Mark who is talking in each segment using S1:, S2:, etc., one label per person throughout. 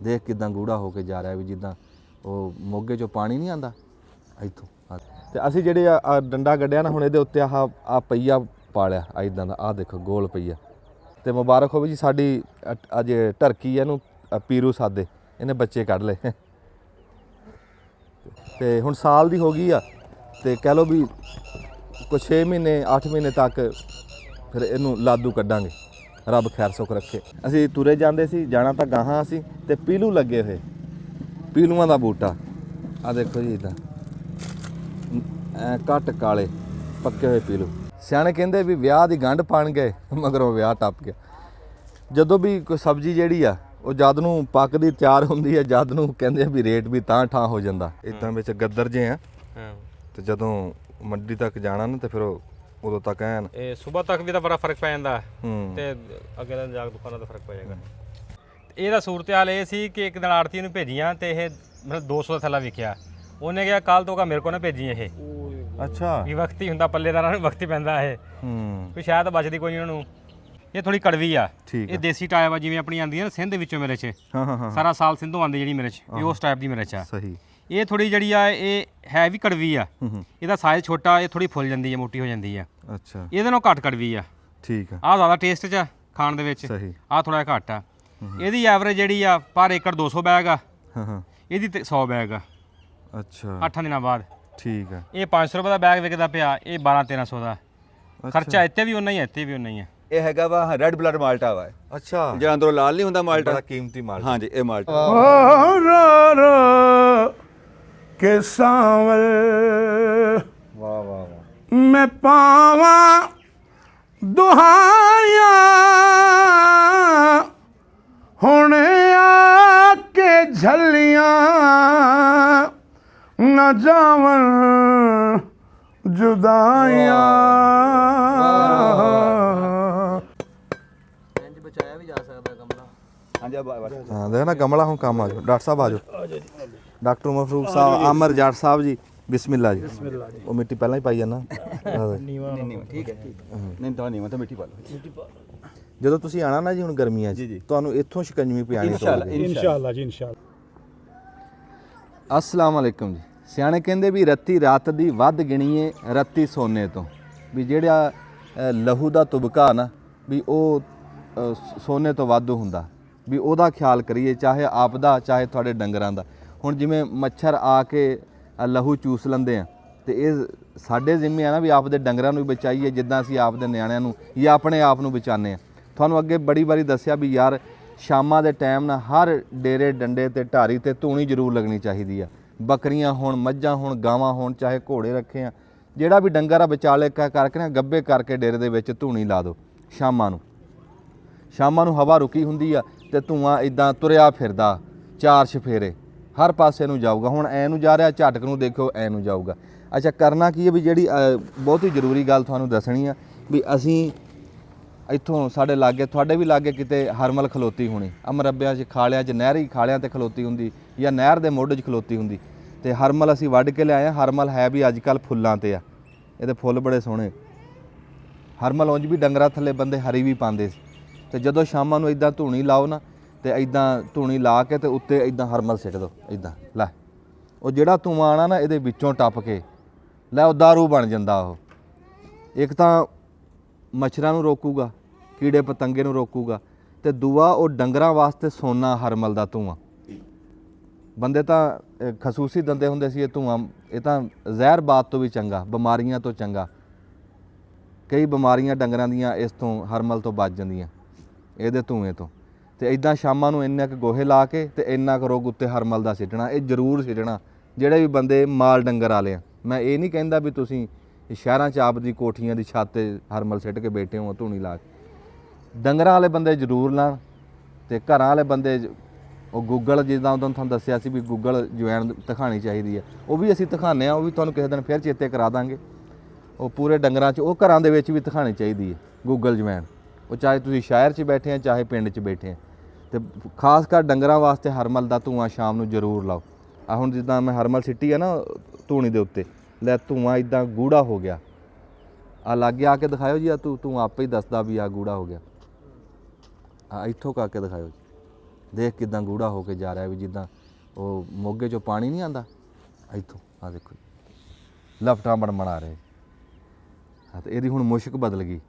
S1: ਦੇਖ ਕਿਦਾਂ ਗੂੜਾ ਹੋ ਕੇ ਜਾ ਰਿਹਾ ਵੀ ਜਿੱਦਾਂ ਉਹ ਮੋਗੇ 'ਚੋਂ ਪਾਣੀ ਨਹੀਂ ਆਉਂਦਾ ਇੱਥੋਂ। ਤੇ ਅਸੀਂ ਜਿਹੜੇ ਆ ਡੰਡਾ ਗੱਡਿਆ ਨਾ, ਹੁਣ ਇਹਦੇ ਉੱਤੇ ਆਹ ਪਈਆ ਪਾ ਲਿਆ ਇੱਦਾਂ ਦਾ, ਆਹ ਦੇਖੋ ਗੋਲ ਪਈਆ। ਤੇ ਮੁਬਾਰਕ ਹੋਵੇ ਜੀ ਸਾਡੀ ਅੱਜ ਢਰਕੀ ਇਹਨੂੰ ਪੀਰੂ ਸਾਦੇ, ਇਹਨੇ ਬੱਚੇ ਕੱਢ ਲਏ। ਤੇ ਹੁਣ ਸਾਲ ਦੀ ਹੋ ਗਈ ਆ, ਤੇ ਕਹਿ ਲਓ ਵੀ ਕੋਈ 6 ਮਹੀਨੇ 8 ਮਹੀਨੇ ਤੱਕ ਫਿਰ ਇਹਨੂੰ ਲਾਦੂ ਕੱਢਾਂਗੇ, ਰੱਬ ਖੈਰ ਸੁੱਖ ਰੱਖੇ। ਅਸੀਂ ਤੁਰੇ ਜਾਂਦੇ ਸੀ, ਜਾਣਾ ਤਾਂ ਗਾਹਾਂ ਅਸੀਂ, ਤੇ ਪੀਲੂ ਲੱਗੇ ਹੋਏ, ਪੀਲੂਆਂ ਦਾ ਬੂਟਾ ਆ ਦੇਖੋ ਜੀ, ਇੱਦਾਂ ਘੱਟ ਕਾਲੇ ਪੱਕੇ ਹੋਏ ਪੀਲੂ। ਸਿਆਣੇ ਕਹਿੰਦੇ ਵੀ ਵਿਆਹ ਦੀ ਗੰਢ ਪਾਣ ਗਏ, ਮਗਰੋਂ ਵਿਆਹ ਟੱਪ ਗਿਆ। ਜਦੋਂ ਵੀ ਕੋਈ ਸਬਜ਼ੀ ਜਿਹੜੀ ਆ ਉਹ ਜਦ ਨੂੰ ਪੱਕਦੀ ਤਿਆਰ ਹੁੰਦੀ ਹੈ, ਜਦ ਨੂੰ ਕਹਿੰਦੇ ਵੀ ਰੇਟ ਵੀ ਤਾਂ ਠਾਂ ਹੋ ਜਾਂਦਾ। ਇੱਦਾਂ ਵਿੱਚ ਗੱਦਰ ਜੇ ਆ, ਤੇ ਜਦੋਂ ਮੰਡੀ ਤੱਕ ਜਾਣਾ ਨਾ ਤੇ ਫਿਰ ਉਦੋਂ ਤੱਕ ਐਨ
S2: ਇਹ ਸਵੇਰ ਤੱਕ ਵੀ ਤਾਂ ਬੜਾ ਫਰਕ ਪੈ ਜਾਂਦਾ ਤੇ ਅੱਗੇ ਤਾਂ ਜਾ ਕੇ ਦੁਕਾਨਾਂ ਦਾ ਫਰਕ ਪੈ ਜਾਏਗਾ। ਇਹਦਾ ਸੂਰਤ ਹਾਲ ਇਹ ਸੀ ਕਿ ਇੱਕ ਦਿਨ ਆੜਤੀ ਨੂੰ ਭੇਜੀਆਂ ਤੇ ਇਹ ਮਤਲਬ 200 ਦਾ ਥੱਲਾ ਵਿਕਿਆ। ਉਹਨੇ ਕਿਹਾ ਕੱਲ ਤੋਂ ਮੇਰੇ ਕੋਲ ਨਾ ਭੇਜੀ ਇਹ।
S1: ਅੱਛਾ
S2: ਵੀ ਵਕਤੀ ਹੁੰਦਾ ਪੱਲੇਦਾਰਾਂ ਨੂੰ, ਵਕਤੀ ਪੈਂਦਾ ਇਹ ਵੀ ਸ਼ਾਇਦ ਬਚਦੀ ਕੋਈ ਉਹਨਾਂ ਨੂੰ। ਇਹ ਥੋੜੀ ਕੜਵੀ ਆ, ਇਹ ਦੇਸੀ ਟਾਈਪ ਆ, ਜਿਵੇਂ ਆਪਣੀ ਆਉਂਦੀ ਹੈ ਨਾ ਸਿੰਧ ਦੇ ਵਿੱਚੋਂ ਮਿਰਚ। ਹਾਂ ਸਾਰਾ ਸਾਲ ਸਿੰਧੋਂ ਆਉਂਦੀ ਜਿਹੜੀ ਮਿਰਚ, ਇਹ ਉਸ ਟਾਈਪ ਦੀ ਮਿਰਚ ਆ। ਸਹੀ। ਇਹ ਥੋੜੀ ਜਿਹੜੀ ਆ ਇਹ ਹੈ ਵੀ ਕੜਵੀ ਆ, ਇਹਦਾ ਸਾਈਜ਼ ਛੋਟਾ, ਇਹ ਥੋੜੀ ਫੁੱਲ ਜਾਂਦੀ ਹੈ, ਮੋਟੀ ਹੋ ਜਾਂਦੀ ਆ। ਅੱਛਾ। ਇਹਦੇ ਨਾਲੋਂ ਘੱਟ ਕੜਵੀ ਆ। ਠੀਕ ਆ। ਆਹ ਜ਼ਿਆਦਾ ਟੇਸਟ 'ਚ ਖਾਣ ਦੇ ਵਿੱਚ, ਆਹ ਥੋੜਾ ਜਿਹਾ ਘੱਟ ਆ। ਇਹਦੀ ਐਵਰੇਜ ਜਿਹੜੀ ਆ ਪਰ ਏਕੜ 200 ਬੈਗ ਆ, ਇਹਦੀ 100 ਬੈਗ ਆ। ਅੱਛਾ। 8 ਦਿਨਾਂ ਬਾਅਦ। ਠੀਕ ਆ। ਇਹ 500 ਰੁਪਏ ਦਾ ਬੈਗ ਵਿਕਦਾ ਪਿਆ, ਇਹ 1200-1300 ਦਾ। ਖਰਚਾ ਇੱਥੇ ਵੀ ਉਨਾ ਹੀ ਹੈ, ਇੱਥੇ ਵੀ ਉਨਾ ਹੀ ਹੈ।
S3: ਇਹ ਹੈਗਾ ਵਾ ਰੈੱਡ ਬਲੱਡ ਮਾਲਟਾ ਵਾ।
S1: ਅੱਛਾ।
S3: ਜਿਹੜਾ ਅੰਦਰੋਂ ਲਾਲ ਨਹੀਂ ਹੁੰਦਾ ਮਾਲਟਾ,
S1: ਬੜਾ ਕੀਮਤੀ ਮਾਲਟਾ।
S3: ਹਾਂਜੀ ਇਹ ਮਾਲਟਾ।
S4: ਕੇ ਸਾਵਲ
S1: ਵਾਹ ਵਾਹ ਵਾਹ।
S4: ਮੈਂ ਪਾਵਾਂ ਦੁਹਾਈਆਂ ਹੁਣ ਆ ਕੇ ਝੱਲੀਆਂ ਨਾ ਜਾਵਣ ਜੁਦਾਈਆਂ।
S5: ਇੰਜ ਬਚਾਇਆ ਵੀ ਜਾ ਸਕਦਾ ਗਮਲਾ।
S3: ਹਾਂਜੀ
S1: ਹਾਂ ਦੇਖ ਨਾ ਗਮਲਾ ਹੁਣ ਕੰਮ ਆ ਜਾਓ। ਡਾਕਟਰ ਸਾਹਿਬ ਆ ਜਾਓ। ਡਾਕਟਰ ਮਫਰੂਕ ਸਾਹਿਬ, ਆਮਰ ਜੱਟ ਸਾਹਿਬ ਜੀ, ਬਿਸਮਿਲ੍ਲਾ ਜੀ। ਉਹ ਮਿੱਟੀ ਪਹਿਲਾਂ ਹੀ ਪਾਈ ਜਾਣਾ।
S3: ਨਹੀਂ ਠੀਕ ਹੈ ਨਹੀਂ ਤਾਂ ਨਹੀਂ ਤਾਂ ਮਿੱਟੀ ਪਾ ਲਓ।
S1: ਜਦੋਂ ਤੁਸੀਂ ਆਣਾ ਨਾ ਜੀ ਹੁਣ ਗਰਮੀਆਂ 'ਚ, ਤੁਹਾਨੂੰ ਇੱਥੋਂ ਸ਼ਿਕੰਜਵੀ ਪਿਆਣੀ ਪਊਗੀ
S4: ਇਨਸ਼ਾਅੱਲਾ ਜੀ ਇਨਸ਼ਾਅੱਲਾ।
S1: ਅਸਲਾਮ ਅਲੈਕਮ ਜੀ। ਸਿਆਣੇ ਕਹਿੰਦੇ ਵੀ ਰੱਤੀ ਰਾਤ ਦੀ ਵੱਧ ਗਿਣੀਏ ਰੱਤੀ ਸੋਨੇ ਤੋਂ, ਵੀ ਜਿਹੜਾ ਲਹੂ ਦਾ ਤੁਬਕਾ ਨਾ ਵੀ ਉਹ ਸੋਨੇ ਤੋਂ ਵੱਧ ਹੁੰਦਾ, ਵੀ ਉਹਦਾ ਖਿਆਲ ਕਰੀਏ, ਚਾਹੇ ਆਪ ਦਾ ਚਾਹੇ ਤੁਹਾਡੇ ਡੰਗਰਾਂ ਦਾ। ਹੁਣ ਜਿਵੇਂ ਮੱਛਰ ਆ ਕੇ ਲਹੂ ਚੂਸ ਲੈਂਦੇ ਆ, ਤੇ ਇਹ ਸਾਡੇ ਜ਼ਿੰਮੇ ਆ ਨਾ ਵੀ ਆਪਦੇ ਡੰਗਰਾਂ ਨੂੰ ਵੀ ਬਚਾਈਏ, ਜਿੱਦਾਂ ਅਸੀਂ ਆਪਦੇ ਨਿਆਣਿਆਂ ਨੂੰ ਜਾਂ ਆਪਣੇ ਆਪ ਨੂੰ ਬਚਾਉਂਦੇ ਆ। ਤੁਹਾਨੂੰ ਅੱਗੇ ਬੜੀ ਵਾਰੀ ਦੱਸਿਆ ਵੀ ਯਾਰ ਸ਼ਾਮਾਂ ਦੇ ਟਾਈਮ ਨਾ ਹਰ ਡੇਰੇ ਡੰਡੇ ਤੇ ਢਾਰੀ ਤੇ ਧੂਣੀ ਜ਼ਰੂਰ ਲੱਗਣੀ ਚਾਹੀਦੀ ਆ। ਬੱਕਰੀਆਂ ਹੋਣ, ਮੱਝਾਂ ਹੋਣ, ਗਾਵਾਂ ਹੋਣ, ਚਾਹੇ ਘੋੜੇ ਰੱਖੇ ਆ, ਜਿਹੜਾ ਵੀ ਡੰਗਰ ਆ ਵਿਚਾਲੇ ਕਰਕੇ ਨਾ ਗੱਬੇ ਕਰਕੇ ਡੇਰੇ ਦੇ ਵਿੱਚ ਧੂਣੀ ਲਾ ਦਿਓ। ਸ਼ਾਮਾਂ ਨੂੰ ਹਵਾ ਰੁਕੀ ਹੁੰਦੀ ਆ ਤੇ ਧੂੰਆਂ ਇਦਾਂ ਤੁਰਿਆ ਫਿਰਦਾ, ਚਾਰ ਚਫੇਰੇ ਹਰ ਪਾਸੇ ਨੂੰ ਜਾਊਗਾ। ਹੁਣ ਐ ਨੂੰ ਜਾ ਰਿਹਾ, ਝਟਕ ਨੂੰ ਦੇਖੋ ਐ ਨੂੰ ਜਾਊਗਾ। ਅੱਛਾ, ਕਰਨਾ ਕੀ ਹੈ ਵੀ ਜਿਹੜੀ ਬਹੁਤ ਹੀ ਜ਼ਰੂਰੀ ਗੱਲ ਤੁਹਾਨੂੰ ਦੱਸਣੀ ਆ ਵੀ ਅਸੀਂ ਇੱਥੋਂ ਸਾਡੇ ਲਾਗੇ, ਤੁਹਾਡੇ ਵੀ ਲਾਗੇ ਕਿਤੇ ਹਰਮਲ ਖਲੋਤੀ ਹੋਣੀ, ਅਮਰੱਬਿਆਂ 'ਚ ਖਾਲਿਆਂ 'ਚ, ਨਹਿਰੀ ਖਾਲਿਆਂ 'ਤੇ ਖਲੋਤੀ ਹੁੰਦੀ ਜਾਂ ਨਹਿਰ ਦੇ ਮੋਢੇ 'ਚ ਖਲੋਤੀ ਹੁੰਦੀ। ਤੇ ਹਰਮਲ ਅਸੀਂ ਵੱਢ ਕੇ ਲਿਆਏ ਆ। ਹਰਮਲ ਹੈ ਵੀ ਅੱਜ ਕੱਲ੍ਹ ਫੁੱਲਾਂ 'ਤੇ ਆ, ਇਹਦੇ ਫੁੱਲ ਬੜੇ ਸੋਹਣੇ। ਹਰਮਲ ਉਂਝ ਵੀ ਡੰਗਰਾਂ ਥੱਲੇ ਬੰਦੇ ਹਰੀ ਵੀ ਪਾਉਂਦੇ ਸੀ। ਤੇ ਜਦੋਂ ਸ਼ਾਮਾਂ ਨੂੰ ਇਦਾਂ ਧੂਣੀ ਲਾਓ ਨਾ, ਤੇ ਇਦਾਂ ਧੂਣੀ ਲਾ ਕੇ ਤੇ ਉੱਤੇ ਇਦਾਂ ਹਰਮਲ ਸਿੱਟ ਦਿਓ, ਇਦਾਂ ਲੈ ਉਹ ਜਿਹੜਾ ਧੂੰਆਂ ਆਣਾ ਨਾ ਇਹਦੇ ਵਿੱਚੋਂ ਟੱਪ ਕੇ ਲੈ ਉਹ ਦਾਰੂ ਬਣ ਜਾਂਦਾ। ਉਹ ਇੱਕ ਤਾਂ ਮੱਛਰਾਂ ਨੂੰ ਰੋਕੂਗਾ, ਕੀੜੇ ਪਤੰਗੇ ਨੂੰ ਰੋਕੂਗਾ, ਤੇ ਦੂਆ ਉਹ ਡੰਗਰਾਂ ਵਾਸਤੇ ਸੋਨਾ ਹਰਮਲ ਦਾ ਧੂੰਆਂ। ਬੰਦੇ ਤਾਂ ਖਸੂਸੀ ਦਿੰਦੇ ਹੁੰਦੇ ਸੀ ਇਹ ਧੂੰਆਂ, ਇਹ ਤਾਂ ਜ਼ਹਿਰਬਾਦ ਤੋਂ ਵੀ ਚੰਗਾ, ਬਿਮਾਰੀਆਂ ਤੋਂ ਚੰਗਾ। ਕਈ ਬਿਮਾਰੀਆਂ ਡੰਗਰਾਂ ਦੀਆਂ ਇਸ ਤੋਂ ਹਰਮਲ ਤੋਂ ਬਚ ਜਾਂਦੀਆਂ ਇਹਦੇ ਧੂੰਏ ਤੋਂ। ਤੇ ਇਦਾਂ ਸ਼ਾਮਾਂ ਨੂੰ ਇੰਨਾ ਕੁ ਗੋਹੇ ਲਾ ਕੇ ਤੇ ਇੰਨਾ ਕੁ ਰੋਗ ਉੱਤੇ ਹਰਮਲ ਦਾ ਸਿੱਟਣਾ, ਇਹ ਜ਼ਰੂਰ ਸਿੱਟਣਾ ਜਿਹੜੇ ਵੀ ਬੰਦੇ ਮਾਲ ਡੰਗਰ ਵਾਲੇ ਆ। ਮੈਂ ਇਹ ਨਹੀਂ ਕਹਿੰਦਾ ਵੀ ਤੁਸੀਂ ਸ਼ਹਿਰਾਂ 'ਚ ਆਪਦੀ ਕੋਠੀਆਂ ਦੀ ਛੱਤ 'ਤੇ ਹਰਮਲ ਸਿੱਟ ਕੇ ਬੈਠੇ ਹੋ ਧੂਣੀ ਲਾ ਕੇ। ਡੰਗਰਾਂ ਵਾਲੇ ਬੰਦੇ ਜ਼ਰੂਰ ਲਾਣ, ਤੇ ਘਰਾਂ ਵਾਲੇ ਬੰਦੇ ਉਹ ਗੂਗਲ, ਜਿੱਦਾਂ ਉਦੋਂ ਤੁਹਾਨੂੰ ਦੱਸਿਆ ਸੀ ਵੀ ਗੂਗਲ ਜਵੈਣ ਦਿਖਾਉਣੀ ਚਾਹੀਦੀ ਹੈ, ਉਹ ਵੀ ਅਸੀਂ ਦਿਖਾਉਂਦੇ ਹਾਂ। ਉਹ ਵੀ ਤੁਹਾਨੂੰ ਕਿਸੇ ਦਿਨ ਫਿਰ ਚੇਤੇ ਕਰਾ ਦਾਂਗੇ। ਉਹ ਪੂਰੇ ਡੰਗਰਾਂ 'ਚ, ਉਹ ਘਰਾਂ ਦੇ ਵਿੱਚ ਵੀ ਦਿਖਾਉਣੀ ਚਾਹੀਦੀ ਹੈ ਗੂਗਲ ਜਵੈਣ। ਉਹ ਚਾਹੇ ਤੁਸੀਂ ਸ਼ਹਿਰ 'ਚ ਬੈਠੇ ਆ ਚਾਹੇ ਪਿੰਡ 'ਚ ਬੈਠੇ ਆ। ਤੇ ਖਾਸ ਕਰ ਡੰਗਰਾਂ ਵਾਸਤੇ ਹਰਮਲ ਦਾ ਧੂੰਆਂ ਸ਼ਾਮ ਨੂੰ ਜ਼ਰੂਰ ਲਾਓ। ਆ ਹੁਣ ਜਿੱਦਾਂ ਮੈਂ ਹਰਮਲ ਸਿੱਟੀ ਆ ਨਾ ਧੂਣੀ ਦੇ ਉੱਤੇ, ਲੈ ਧੂੰਆਂ ਇਦਾਂ ਗੂੜਾ ਹੋ ਗਿਆ। ਆ ਲਾਗੇ ਆ ਕੇ ਦਿਖਾਇਓ ਜੀ, ਆ ਤੂੰ ਆਪੇ ਹੀ ਦੱਸਦਾ ਵੀ ਆ ਗੂੜਾ ਹੋ ਗਿਆ। ਆ ਇੱਥੋਂ ਕਰਕੇ ਦਿਖਾਇਓ ਜੀ, ਦੇਖ ਕਿਦਾਂ ਗੂੜਾ ਹੋ ਕੇ ਜਾ ਰਿਹਾ ਵੀ ਜਿੱਦਾਂ ਉਹ ਮੋਗੇ 'ਚੋਂ ਪਾਣੀ ਨਹੀਂ ਆਉਂਦਾ ਇੱਥੋਂ। ਆ ਦੇਖੋ ਲਪਟਾਂ ਬਣਾ ਰਹੇ। ਹਾਂ ਤੇ ਇਹਦੀ ਹੁਣ ਮੁਸ਼ਕ ਬਦਲ ਗਈ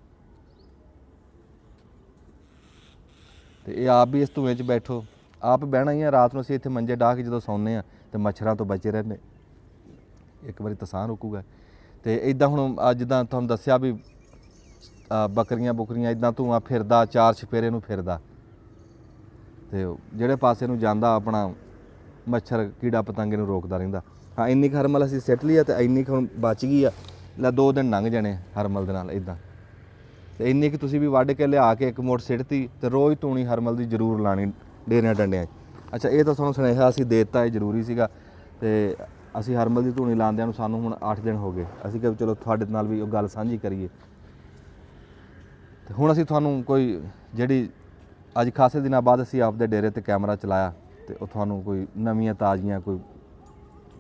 S1: ਤੇ ਇਹ ਆਪ ਵੀ ਇਸ ਧੂਏ 'ਚ ਬੈਠੋ, ਆਪ ਬਹਿਣਾ ਹੀ ਆ। ਰਾਤ ਨੂੰ ਅਸੀਂ ਇੱਥੇ ਮੰਜੇ ਡਾਹ ਕੇ ਜਦੋਂ ਸੌਂਦੇ ਆ ਤੇ ਮੱਛਰਾਂ ਤੋਂ ਬਚੇ ਰਹਿੰਦੇ। ਇੱਕ ਵਾਰੀ ਤਸਾਂ ਰੁਕੂਗਾ ਤੇ ਇਦਾਂ ਹੁਣ ਜਿੱਦਾਂ ਤੁਹਾਨੂੰ ਦੱਸਿਆ ਵੀ ਬੱਕਰੀਆਂ ਬੁਕਰੀਆਂ ਇਦਾਂ ਧੂਆਂ ਫਿਰਦਾ, ਚਾਰ ਛਪੇਰੇ ਨੂੰ ਫਿਰਦਾ ਤੇ ਜਿਹੜੇ ਪਾਸੇ ਨੂੰ ਜਾਂਦਾ ਆਪਣਾ ਮੱਛਰ ਕੀੜਾ ਪਤੰਗੇ ਨੂੰ ਰੋਕਦਾ ਰਹਿੰਦਾ। ਹਾਂ ਇੰਨੀ ਕੁ ਹਰਮਲ ਅਸੀਂ ਸਿੱਟ ਲਈ ਆ ਤੇ ਇੰਨੀ ਕੁ ਹੁਣ ਬਚ ਗਈ ਆ। ਲੈ 2 ਦਿਨ ਲੰਘ ਜਾਣੇ ਹਰਮਲ ਦੇ ਨਾਲ ਇਦਾਂ। ਤੇ ਇੰਨੀ ਕੁ ਤੁਸੀਂ ਵੀ ਵੱਢ ਕੇ ਲਿਆ ਕੇ ਇੱਕ ਮੁੱਠ ਸਿੱਟਤੀ ਤੇ ਰੋਜ਼ ਧੂਣੀ ਹਰਮਲ ਦੀ ਜ਼ਰੂਰ ਲਾਣੀ ਡੇਰਿਆਂ ਡੰਡਿਆਂ 'ਚ। ਅੱਛਾ ਇਹ ਤਾਂ ਤੁਹਾਨੂੰ ਸੁਨੇਹਾ ਅਸੀਂ ਦੇ ਦਿੱਤਾ, ਇਹ ਜ਼ਰੂਰੀ ਸੀਗਾ। ਤੇ ਅਸੀਂ ਹਰਮਲ ਦੀ ਧੂਣੀ ਲਾਉਂਦਿਆਂ ਨੂੰ ਸਾਨੂੰ ਹੁਣ 8 ਦਿਨ ਹੋ ਗਏ। ਅਸੀਂ ਕਿਹਾ ਚਲੋ ਤੁਹਾਡੇ ਨਾਲ ਵੀ ਉਹ ਗੱਲ ਸਾਂਝੀ ਕਰੀਏ। ਤੇ ਹੁਣ ਅਸੀਂ ਤੁਹਾਨੂੰ ਕੋਈ ਜਿਹੜੀ ਅੱਜ ਖਾਸੇ ਦਿਨਾਂ ਬਾਅਦ ਅਸੀਂ ਆਪਦੇ ਡੇਰੇ ਤੇ ਕੈਮਰਾ ਚਲਾਇਆ ਤੇ ਉਹ ਤੁਹਾਨੂੰ ਕੋਈ ਨਵੀਆਂ ਤਾਜ਼ੀਆਂ ਕੋਈ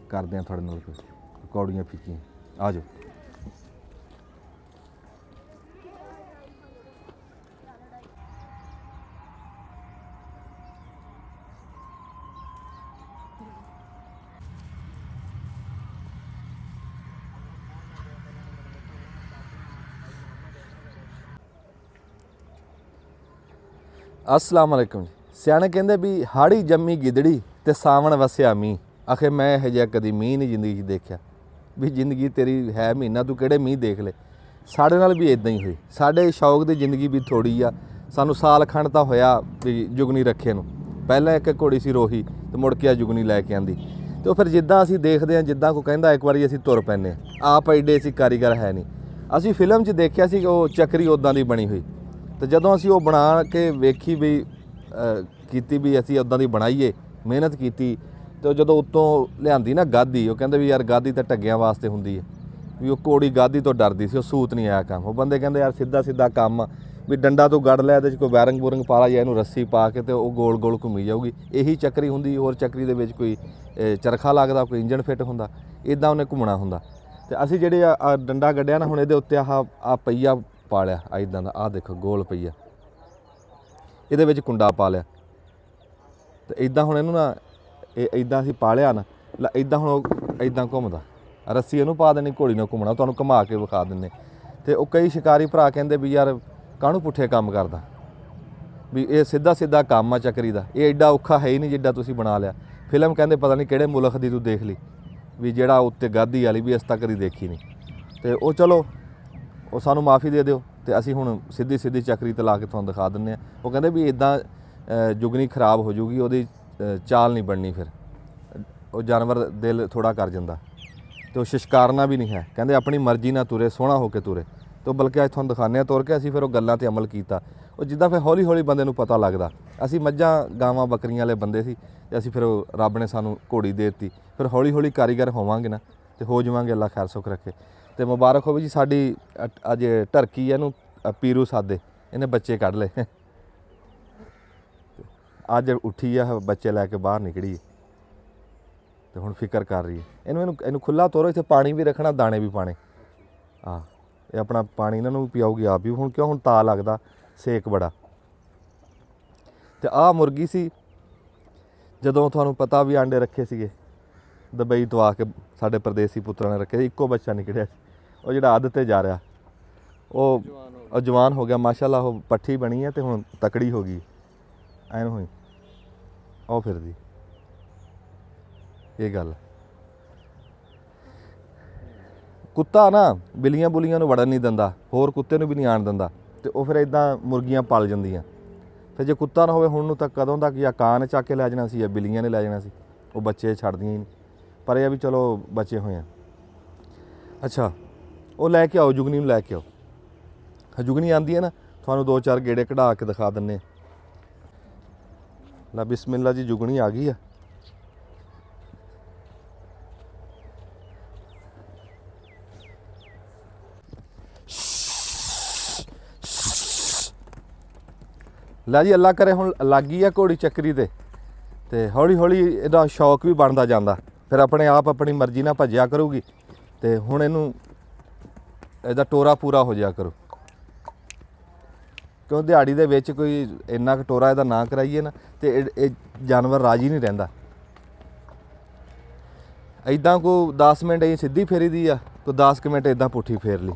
S1: ਕਰਦੇ ਹਾਂ ਤੁਹਾਡੇ ਨਾਲ ਕੋਈ ਕੌੜੀਆਂ ਫਿੱਕੀਆਂ। ਆ ਜਾਓ। अस्सलाम वालेकुम जी। सियाणे कहंदे भी हाड़ी जम्मी गिदड़ी ते सावण वसिया मींह। आखे मैं यह जिहा कदी मींह नहीं जिंदगी 'ਚ देखिया भी जिंदगी तेरी है महीना तू किहड़े मींह देख ले। साढ़े नाल भी इदां ही हुई। साढ़े शौक दी जिंदगी भी थोड़ी आ। सानू साल खंड तां होया भी जुगनी रखे नूं। पहले एक घोड़ी सी रोही ते मुड़ के जुगनी लैके आंदी ते फिर जिद्दां असीं देखदे हां जिद्दां कोई कहंदा एक वारी असीं तुर पैंदे हां। आप एडे असीं कारीगर है नहीं। असीं फिल्म 'ਚ देखिया सी ਉਹ ਚੱਕਰੀ ਉੱਦਾਂ ਦੀ ਬਣੀ ਹੋਈ ਤੇ ਜਦੋਂ ਅਸੀਂ ਉਹ ਬਣਾ ਕੇ ਵੇਖੀ ਵੀ ਕੀਤੀ ਵੀ ਅਸੀਂ ਉੱਦਾਂ ਦੀ ਬਣਾਈਏ, ਮਿਹਨਤ ਕੀਤੀ ਤੇ ਜਦੋਂ ਉੱਤੋਂ ਲਿਆਂਦੀ ਨਾ ਗਾਦੀ, ਉਹ ਕਹਿੰਦੇ ਵੀ ਯਾਰ ਗਾਦੀ ਤਾਂ ਢੱਗਿਆਂ ਵਾਸਤੇ ਹੁੰਦੀ ਹੈ ਵੀ ਉਹ ਕੋੜੀ ਗਾਦੀ ਤੋਂ ਡਰਦੀ ਸੀ, ਉਹ ਸੂਤ ਨਹੀਂ ਆਇਆ ਕੰਮ। ਉਹ ਬੰਦੇ ਕਹਿੰਦੇ ਯਾਰ ਸਿੱਧਾ ਸਿੱਧਾ ਕੰਮ ਵੀ ਡੰਡਾ ਤੋਂ ਗੜ ਲਿਆ, ਇਹਦੇ 'ਚ ਕੋਈ ਬੈਰਿੰਗ ਬੂਰਿੰਗ ਪਾ ਲਾ ਜਾਂ ਇਹਨੂੰ ਰੱਸੀ ਪਾ ਕੇ ਤੇ ਉਹ ਗੋਲ ਗੋਲ ਘੁੰਮੀ ਜਾਊਗੀ। ਇਹੀ ਚੱਕਰੀ ਹੁੰਦੀ। ਹੋਰ ਚੱਕਰੀ ਦੇ ਵਿੱਚ ਕੋਈ ਚਰਖਾ ਲੱਗਦਾ, ਕੋਈ ਇੰਜਣ ਫਿੱਟ ਹੁੰਦਾ, ਇੱਦਾਂ ਉਹਨੇ ਘੁੰਮਣਾ ਹੁੰਦਾ। ਤੇ ਅਸੀਂ ਜਿਹੜੇ ਆ ਡੰਡਾ ਗੱਡਿਆ ਨਾ ਹੁਣ ਇਹਦੇ ਉੱਤੇ ਆਹ ਪਈਆ ਪਾ ਲਿਆ ਆ ਇੱਦਾਂ ਦਾ। ਆਹ ਦੇਖੋ ਗੋਲ ਪਈਆ, ਇਹਦੇ ਵਿੱਚ ਕੁੰਡਾ ਪਾ ਲਿਆ ਤੇ ਇੱਦਾਂ ਹੁਣ ਇਹਨੂੰ ਨਾ ਇਹ ਇੱਦਾਂ ਅਸੀਂ ਪਾ ਲਿਆ ਨਾ ਇੱਦਾਂ ਹੁਣ ਉਹ ਇੱਦਾਂ ਘੁੰਮਦਾ। ਰੱਸੀ ਇਹਨੂੰ ਪਾ ਦੇਣੀ, ਘੋੜੀ ਨਾਲ ਘੁੰਮਣਾ। ਤੁਹਾਨੂੰ ਘੁਮਾ ਕੇ ਵਿਖਾ ਦਿੰਦੇ। ਤੇ ਉਹ ਕਈ ਸ਼ਿਕਾਰੀ ਭਰਾ ਕਹਿੰਦੇ ਵੀ ਯਾਰ ਕਾਹਨੂੰ ਪੁੱਠੇ ਕੰਮ ਕਰਦਾ, ਵੀ ਇਹ ਸਿੱਧਾ ਸਿੱਧਾ ਕੰਮ ਆ ਚੱਕਰੀ ਦਾ, ਇਹ ਐਡਾ ਔਖਾ ਹੈ ਹੀ ਨਹੀਂ ਜਿੱਡਾ ਤੁਸੀਂ ਬਣਾ ਲਿਆ। ਫਿਲਮ ਕਹਿੰਦੇ ਪਤਾ ਨਹੀਂ ਕਿਹੜੇ ਮੁਲਕ ਦੀ ਤੂੰ ਦੇਖ ਲਈ ਵੀ ਜਿਹੜਾ ਉੱਤੇ ਗਾਦੀ ਵਾਲੀ ਵੀ ਇਸ ਤੱਕ ਕਦੀ ਦੇਖੀ ਨਹੀਂ। ਤੇ ਉਹ ਚਲੋ ਉਹ ਸਾਨੂੰ ਮਾਫੀ ਦੇ ਦਿਓ ਤੇ ਅਸੀਂ ਹੁਣ ਸਿੱਧੀ ਸਿੱਧੀ ਚੱਕਰੀ ਤੇ ਲਾ ਕੇ ਤੁਹਾਨੂੰ ਦਿਖਾ ਦਿੰਦੇ ਹਾਂ। ਉਹ ਕਹਿੰਦੇ ਵੀ ਇੱਦਾਂ ਜੁਗਨੀ ਖਰਾਬ ਹੋ ਜੂਗੀ, ਉਹਦੀ ਚਾਲ ਨਹੀਂ ਬਣਨੀ, ਫਿਰ ਉਹ ਜਾਨਵਰ ਦਿਲ ਥੋੜਾ ਕਰ ਜਾਂਦਾ ਤੇ ਉਹ ਸ਼ਿਸ਼ਕਾਰਨਾ ਵੀ ਨਹੀਂ ਹੈ। ਕਹਿੰਦੇ ਆਪਣੀ ਮਰਜ਼ੀ ਨਾਲ ਤੁਰੇ, ਸੋਹਣਾ ਹੋ ਕੇ ਤੁਰੇ। ਤੇ ਬਲਕਿ ਅੱਜ ਤੁਹਾਨੂੰ ਦਿਖਾਉਂਦੇ ਹਾਂ ਤੁਰ ਕੇ। ਅਸੀਂ ਫਿਰ ਉਹ ਗੱਲਾਂ ਤੇ ਅਮਲ ਕੀਤਾ। ਉਹ ਜਿੱਦਾਂ ਫਿਰ ਹੌਲੀ ਹੌਲੀ ਬੰਦੇ ਨੂੰ ਪਤਾ ਲੱਗਦਾ। ਅਸੀਂ ਮੱਝਾਂ ਗਾਵਾਂ ਬੱਕਰੀਆਂ ਵਾਲੇ ਬੰਦੇ ਸੀ ਤੇ ਅਸੀਂ ਫਿਰ ਰੱਬ ਨੇ ਸਾਨੂੰ ਘੋੜੀ ਦੇ ਦਿੱਤੀ। ਫਿਰ ਹੌਲੀ ਹੌਲੀ ਕਾਰੀਗਰ ਹੋਵਾਂਗੇ ਨਾ ਤੇ ਹੋ ਜਾਵਾਂਗੇ, ਅੱਲਾ ਖੈਰ ਸੁੱਖ ਰੱਖੇ। ਤੇ ਮੁਬਾਰਕ ਹੋਵੇ ਜੀ ਸਾਡੀ ਅੱਜ ਟਰਕੀ ਇਹਨੂੰ ਪੀਰੂ ਸਾਦੇ, ਇਹਨੇ ਬੱਚੇ ਕੱਢ ਲਏ। ਅੱਜ ਉੱਠੀ ਆ ਬੱਚੇ ਲੈ ਕੇ ਬਾਹਰ ਨਿਕਲੀ ਤੇ ਹੁਣ ਫਿਕਰ ਕਰ ਰਹੀ ਹੈ। ਇਹਨੂੰ ਖੁੱਲ੍ਹਾ ਤੋਰੋ। ਇੱਥੇ ਪਾਣੀ ਵੀ ਰੱਖਣਾ, ਦਾਣੇ ਵੀ ਪਾਣੇ। ਇਹ ਆਪਣਾ ਪਾਣੀ ਇਹਨਾਂ ਨੂੰ ਵੀ ਪਿਆਊਗੀ, ਆਪ ਵੀ। ਹੁਣ ਕਿਉਂ ਹੁਣ ਤਾ ਲੱਗਦਾ, ਸੇਕ ਬੜਾ। ਤੇ ਆਹ ਮੁਰਗੀ ਸੀ ਜਦੋਂ ਤੁਹਾਨੂੰ ਪਤਾ ਵੀ ਆਂਡੇ ਰੱਖੇ ਸੀਗੇ ਦੁਬਈ ਤੋਂ ਆ ਕੇ ਸਾਡੇ ਪਰਦੇਸੀ ਪੁੱਤਰਾਂ ਨੇ ਰੱਖੇ ਸੀ। ਇੱਕੋ ਬੱਚਾ ਨਿਕਲਿਆ ਸੀ। ਉਹ ਜਿਹੜਾ ਅੱਧ 'ਤੇ ਜਾ ਰਿਹਾ ਉਹ ਜਵਾਨ ਹੋ ਗਿਆ ਮਾਸ਼ਾਅੱਲਾ। ਉਹ ਪੱਠੀ ਬਣੀ ਹੈ ਤੇ ਹੁਣ ਤਕੜੀ ਹੋ ਗਈ ਐਨ ਹੋਈ। ਉਹ ਫਿਰਦੀ ਇਹ ਗੱਲ। ਕੁੱਤਾ ਨਾ ਬਿੱਲੀਆਂ ਬੁਲੀਆਂ ਨੂੰ ਵੜਨ ਨਹੀਂ ਦਿੰਦਾ, ਹੋਰ ਕੁੱਤੇ ਨੂੰ ਵੀ ਨਹੀਂ ਆਣ ਦਿੰਦਾ ਤੇ ਉਹ ਫਿਰ ਇਦਾਂ ਮੁਰਗੀਆਂ ਪਲ ਜਾਂਦੀਆਂ। ਫਿਰ ਜੇ ਕੁੱਤਾ ਨਾ ਹੋਵੇ ਹੁਣ ਨੂੰ ਤਾਂ ਕਦੋਂ ਤੱਕ ਜਾਂ ਕਾਂ ਨੇ ਚੱਕ ਕੇ ਲੈ ਜਾਣਾ ਸੀ ਜਾਂ ਬਿੱਲੀਆਂ ਨੇ ਲੈ ਜਾਣਾ ਸੀ। ਉਹ ਬੱਚੇ ਛੱਡਦੀਆਂ ਹੀ ਨਹੀਂ। ਪਰ ਇਹ ਵੀ ਚਲੋ ਬਚੇ ਹੋਏ ਆ। ਅੱਛਾ ਉਹ ਲੈ ਕੇ ਆਓ, ਜੁਗਨੀ ਨੂੰ ਲੈ ਕੇ ਆਓ। ਜੁਗਨੀ ਆਂਦੀ ਹੈ ਨਾ, ਤੁਹਾਨੂੰ 2-4 ਗੇੜੇ ਕਢਾ ਕੇ ਦਿਖਾ ਦਿੰਨੇ। ਲੈ ਬਿਸਮਿਲ੍ਲਾ ਜੀ, ਜੁਗਣੀ ਆ ਗਈ ਆ। ਲੈ ਜੀ ਅੱਲਾ ਕਰੇ ਹੁਣ ਲੱਗ ਗਈ ਆ ਘੋੜੀ ਚੱਕਰੀ ਤੇ ਹੌਲੀ ਹੌਲੀ ਇਹਦਾ ਸ਼ੌਕ ਵੀ ਬਣਦਾ ਜਾਂਦਾ। ਫਿਰ ਆਪਣੇ ਆਪ ਆਪਣੀ ਮਰਜ਼ੀ ਨਾਲ ਭੱਜਿਆ ਕਰੂਗੀ ਤੇ ਹੁਣ ਇਹਨੂੰ ਇਹਦਾ ਟੋਰਾ ਪੂਰਾ ਹੋ ਜਾਇਆ ਕਰੂ। ਕਿਉਂ ਦਿਹਾੜੀ ਦੇ ਵਿੱਚ ਕੋਈ ਇੰਨਾ ਕਟੋਰਾ ਇਹਦਾ ਨਾ ਕਰਾਈਏ ਨਾ ਤੇ ਇਹ ਜਾਨਵਰ ਰਾਜੀ ਨਹੀਂ ਰਹਿੰਦਾ। ਇਦਾਂ ਕੋ 10 ਮਿੰਟ ਇਹ ਸਿੱਧੀ ਫੇਰੀ ਦੀ ਆ, ਕੋ 10 ਕੁ ਮਿੰਟ ਇਦਾਂ ਪੁੱਠੀ ਫੇਰ ਲਈ,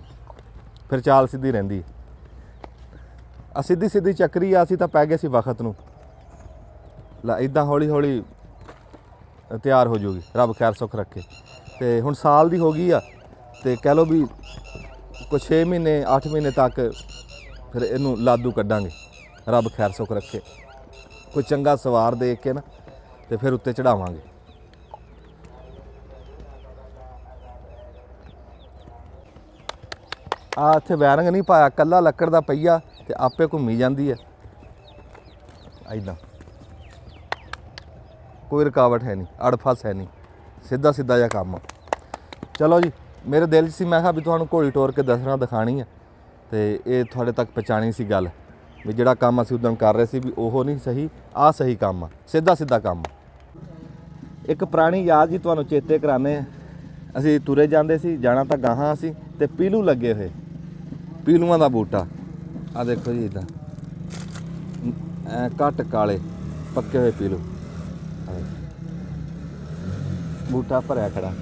S1: ਫਿਰ ਚਾਲ ਸਿੱਧੀ ਰਹਿੰਦੀ। ਆ ਸਿੱਧੀ ਸਿੱਧੀ ਚੱਕਰੀ ਆ, ਅਸੀਂ ਤਾਂ ਪੈ ਗਏ ਸੀ ਵਕਤ ਨੂੰ। ਲਾ ਇਦਾਂ ਹੌਲੀ ਹੌਲੀ ਤਿਆਰ ਹੋ ਜੂਗੀ, ਰੱਬ ਖੈਰ ਸੁੱਖ ਰੱਖੇ। ਤੇ ਹੁਣ ਸਾਲ ਦੀ ਹੋ ਗਈ ਆ ਤੇ ਕਹਿ ਲਓ ਵੀ ਕੁਛ 6 ਮਹੀਨੇ 8 ਮਹੀਨੇ ਤੱਕ ਫਿਰ ਇਹਨੂੰ ਲਾਦੂ ਕੱਢਾਂਗੇ, ਰੱਬ ਖੈਰ ਸੁੱਖ ਰੱਖੇ। ਕੋਈ ਚੰਗਾ ਸਵਾਰ ਦੇਖ ਕੇ ਨਾ ਤੇ ਫਿਰ ਉੱਤੇ ਚੜਾਵਾਂਗੇ। ਆ ਇੱਥੇ ਵੈਰਿੰਗ ਨਹੀਂ ਪਾਇਆ, ਕੱਲਾ ਲੱਕੜ ਦਾ ਪਈਆ ਤੇ ਆਪੇ ਘੁੰਮੀ ਜਾਂਦੀ ਹੈ ਐਦਾਂ, ਕੋਈ ਰੁਕਾਵਟ ਹੈ ਨਹੀਂ, ਅੜਫਸ ਹੈ ਨਹੀਂ, ਸਿੱਧਾ ਸਿੱਧਾ ਜਿਹਾ ਕੰਮ ਆ। ਚਲੋ ਜੀ, ਮੇਰੇ ਦਿਲ 'ਚ ਸੀ ਮੈਂ ਕਿਹਾ ਵੀ ਤੁਹਾਨੂੰ ਘੋੜੀ ਟੋਰ ਕੇ ਦੱਸਣਾ ਦਿਖਾਣੀ ਹੈ ਤੇ ਇਹ ਤੁਹਾਡੇ ਤੱਕ ਪਹੁੰਚਾਣੀ ਸੀ ਗੱਲ ਵੀ ਜਿਹੜਾ ਕੰਮ ਅਸੀਂ ਉਦੋਂ ਕਰ ਰਹੇ ਸੀ ਵੀ ਉਹ ਨਹੀਂ ਸਹੀ, ਆਹ ਸਹੀ ਕੰਮ ਆ, ਸਿੱਧਾ ਸਿੱਧਾ ਕੰਮ ਆ। ਇੱਕ ਪੁਰਾਣੀ ਯਾਦ ਜੀ ਤੁਹਾਨੂੰ ਚੇਤੇ ਕਰਾਉਂਦੇ ਆ। ਅਸੀਂ ਤੁਰੇ ਜਾਂਦੇ ਸੀ, ਜਾਣਾ ਤਾਂ ਗਾਹਾਂ ਅਸੀਂ, ਤੇ ਪੀਲੂ ਲੱਗੇ ਹੋਏ, ਪੀਲੂਆਂ ਦਾ ਬੂਟਾ ਆ ਦੇਖੋ ਜੀ, ਇਦਾਂ ਘੱਟ ਕਾਲੇ ਪੱਕੇ ਹੋਏ ਪੀਲੂ, ਬੂਟਾ ਭਰਿਆ ਖੜਾ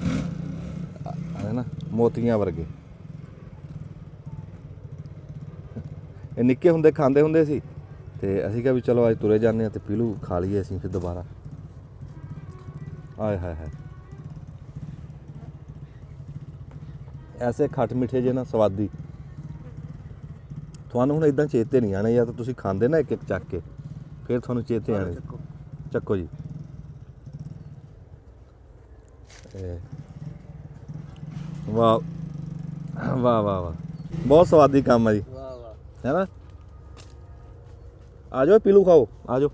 S1: ਹੈ ਨਾ, ਮੋਤੀਆਂ ਵਰਗੇ। ਇਹ ਨਿੱਕੇ ਹੁੰਦੇ ਖਾਂਦੇ ਹੁੰਦੇ ਸੀ ਤੇ ਅਸੀਂ ਕਿਹਾ ਵੀ ਚਲੋ ਅੱਜ ਤੁਰੇ ਜਾਂਦੇ ਆ ਤੇ ਪੀਲੂ ਖਾ ਲਈਏ ਅਸੀਂ ਫਿਰ ਦੁਬਾਰਾ। ਆਏ ਹਾਏ ਹਾਏ, ਐਸੇ ਖੱਟ ਮਿੱਠੇ ਜੇ ਨਾ ਸਵਾਦੀ। ਤੁਹਾਨੂੰ ਹੁਣ ਇਦਾਂ ਚੇਤੇ ਨਹੀਂ ਆਣੇ, ਜਾਂ ਤਾਂ ਤੁਸੀਂ ਖਾਂਦੇ ਨਾ ਇੱਕ ਇੱਕ ਚੱਕ ਕੇ, ਫਿਰ ਤੁਹਾਨੂੰ ਚੇਤੇ ਆਣੇ। ਚੱਕੋ ਜੀ। ਵਾਹ ਵਾਹ ਵਾਹ ਵਾਹ, ਬਹੁਤ ਸਵਾਦੀ ਕੰਮ ਹੈ ਜੀ,
S5: ਵਾਹ ਵਾਹ,
S1: ਹੈ ਨਾ। ਆ ਜਾਓ ਪੀਲੂ ਖਾਓ, ਆ ਜਾਓ।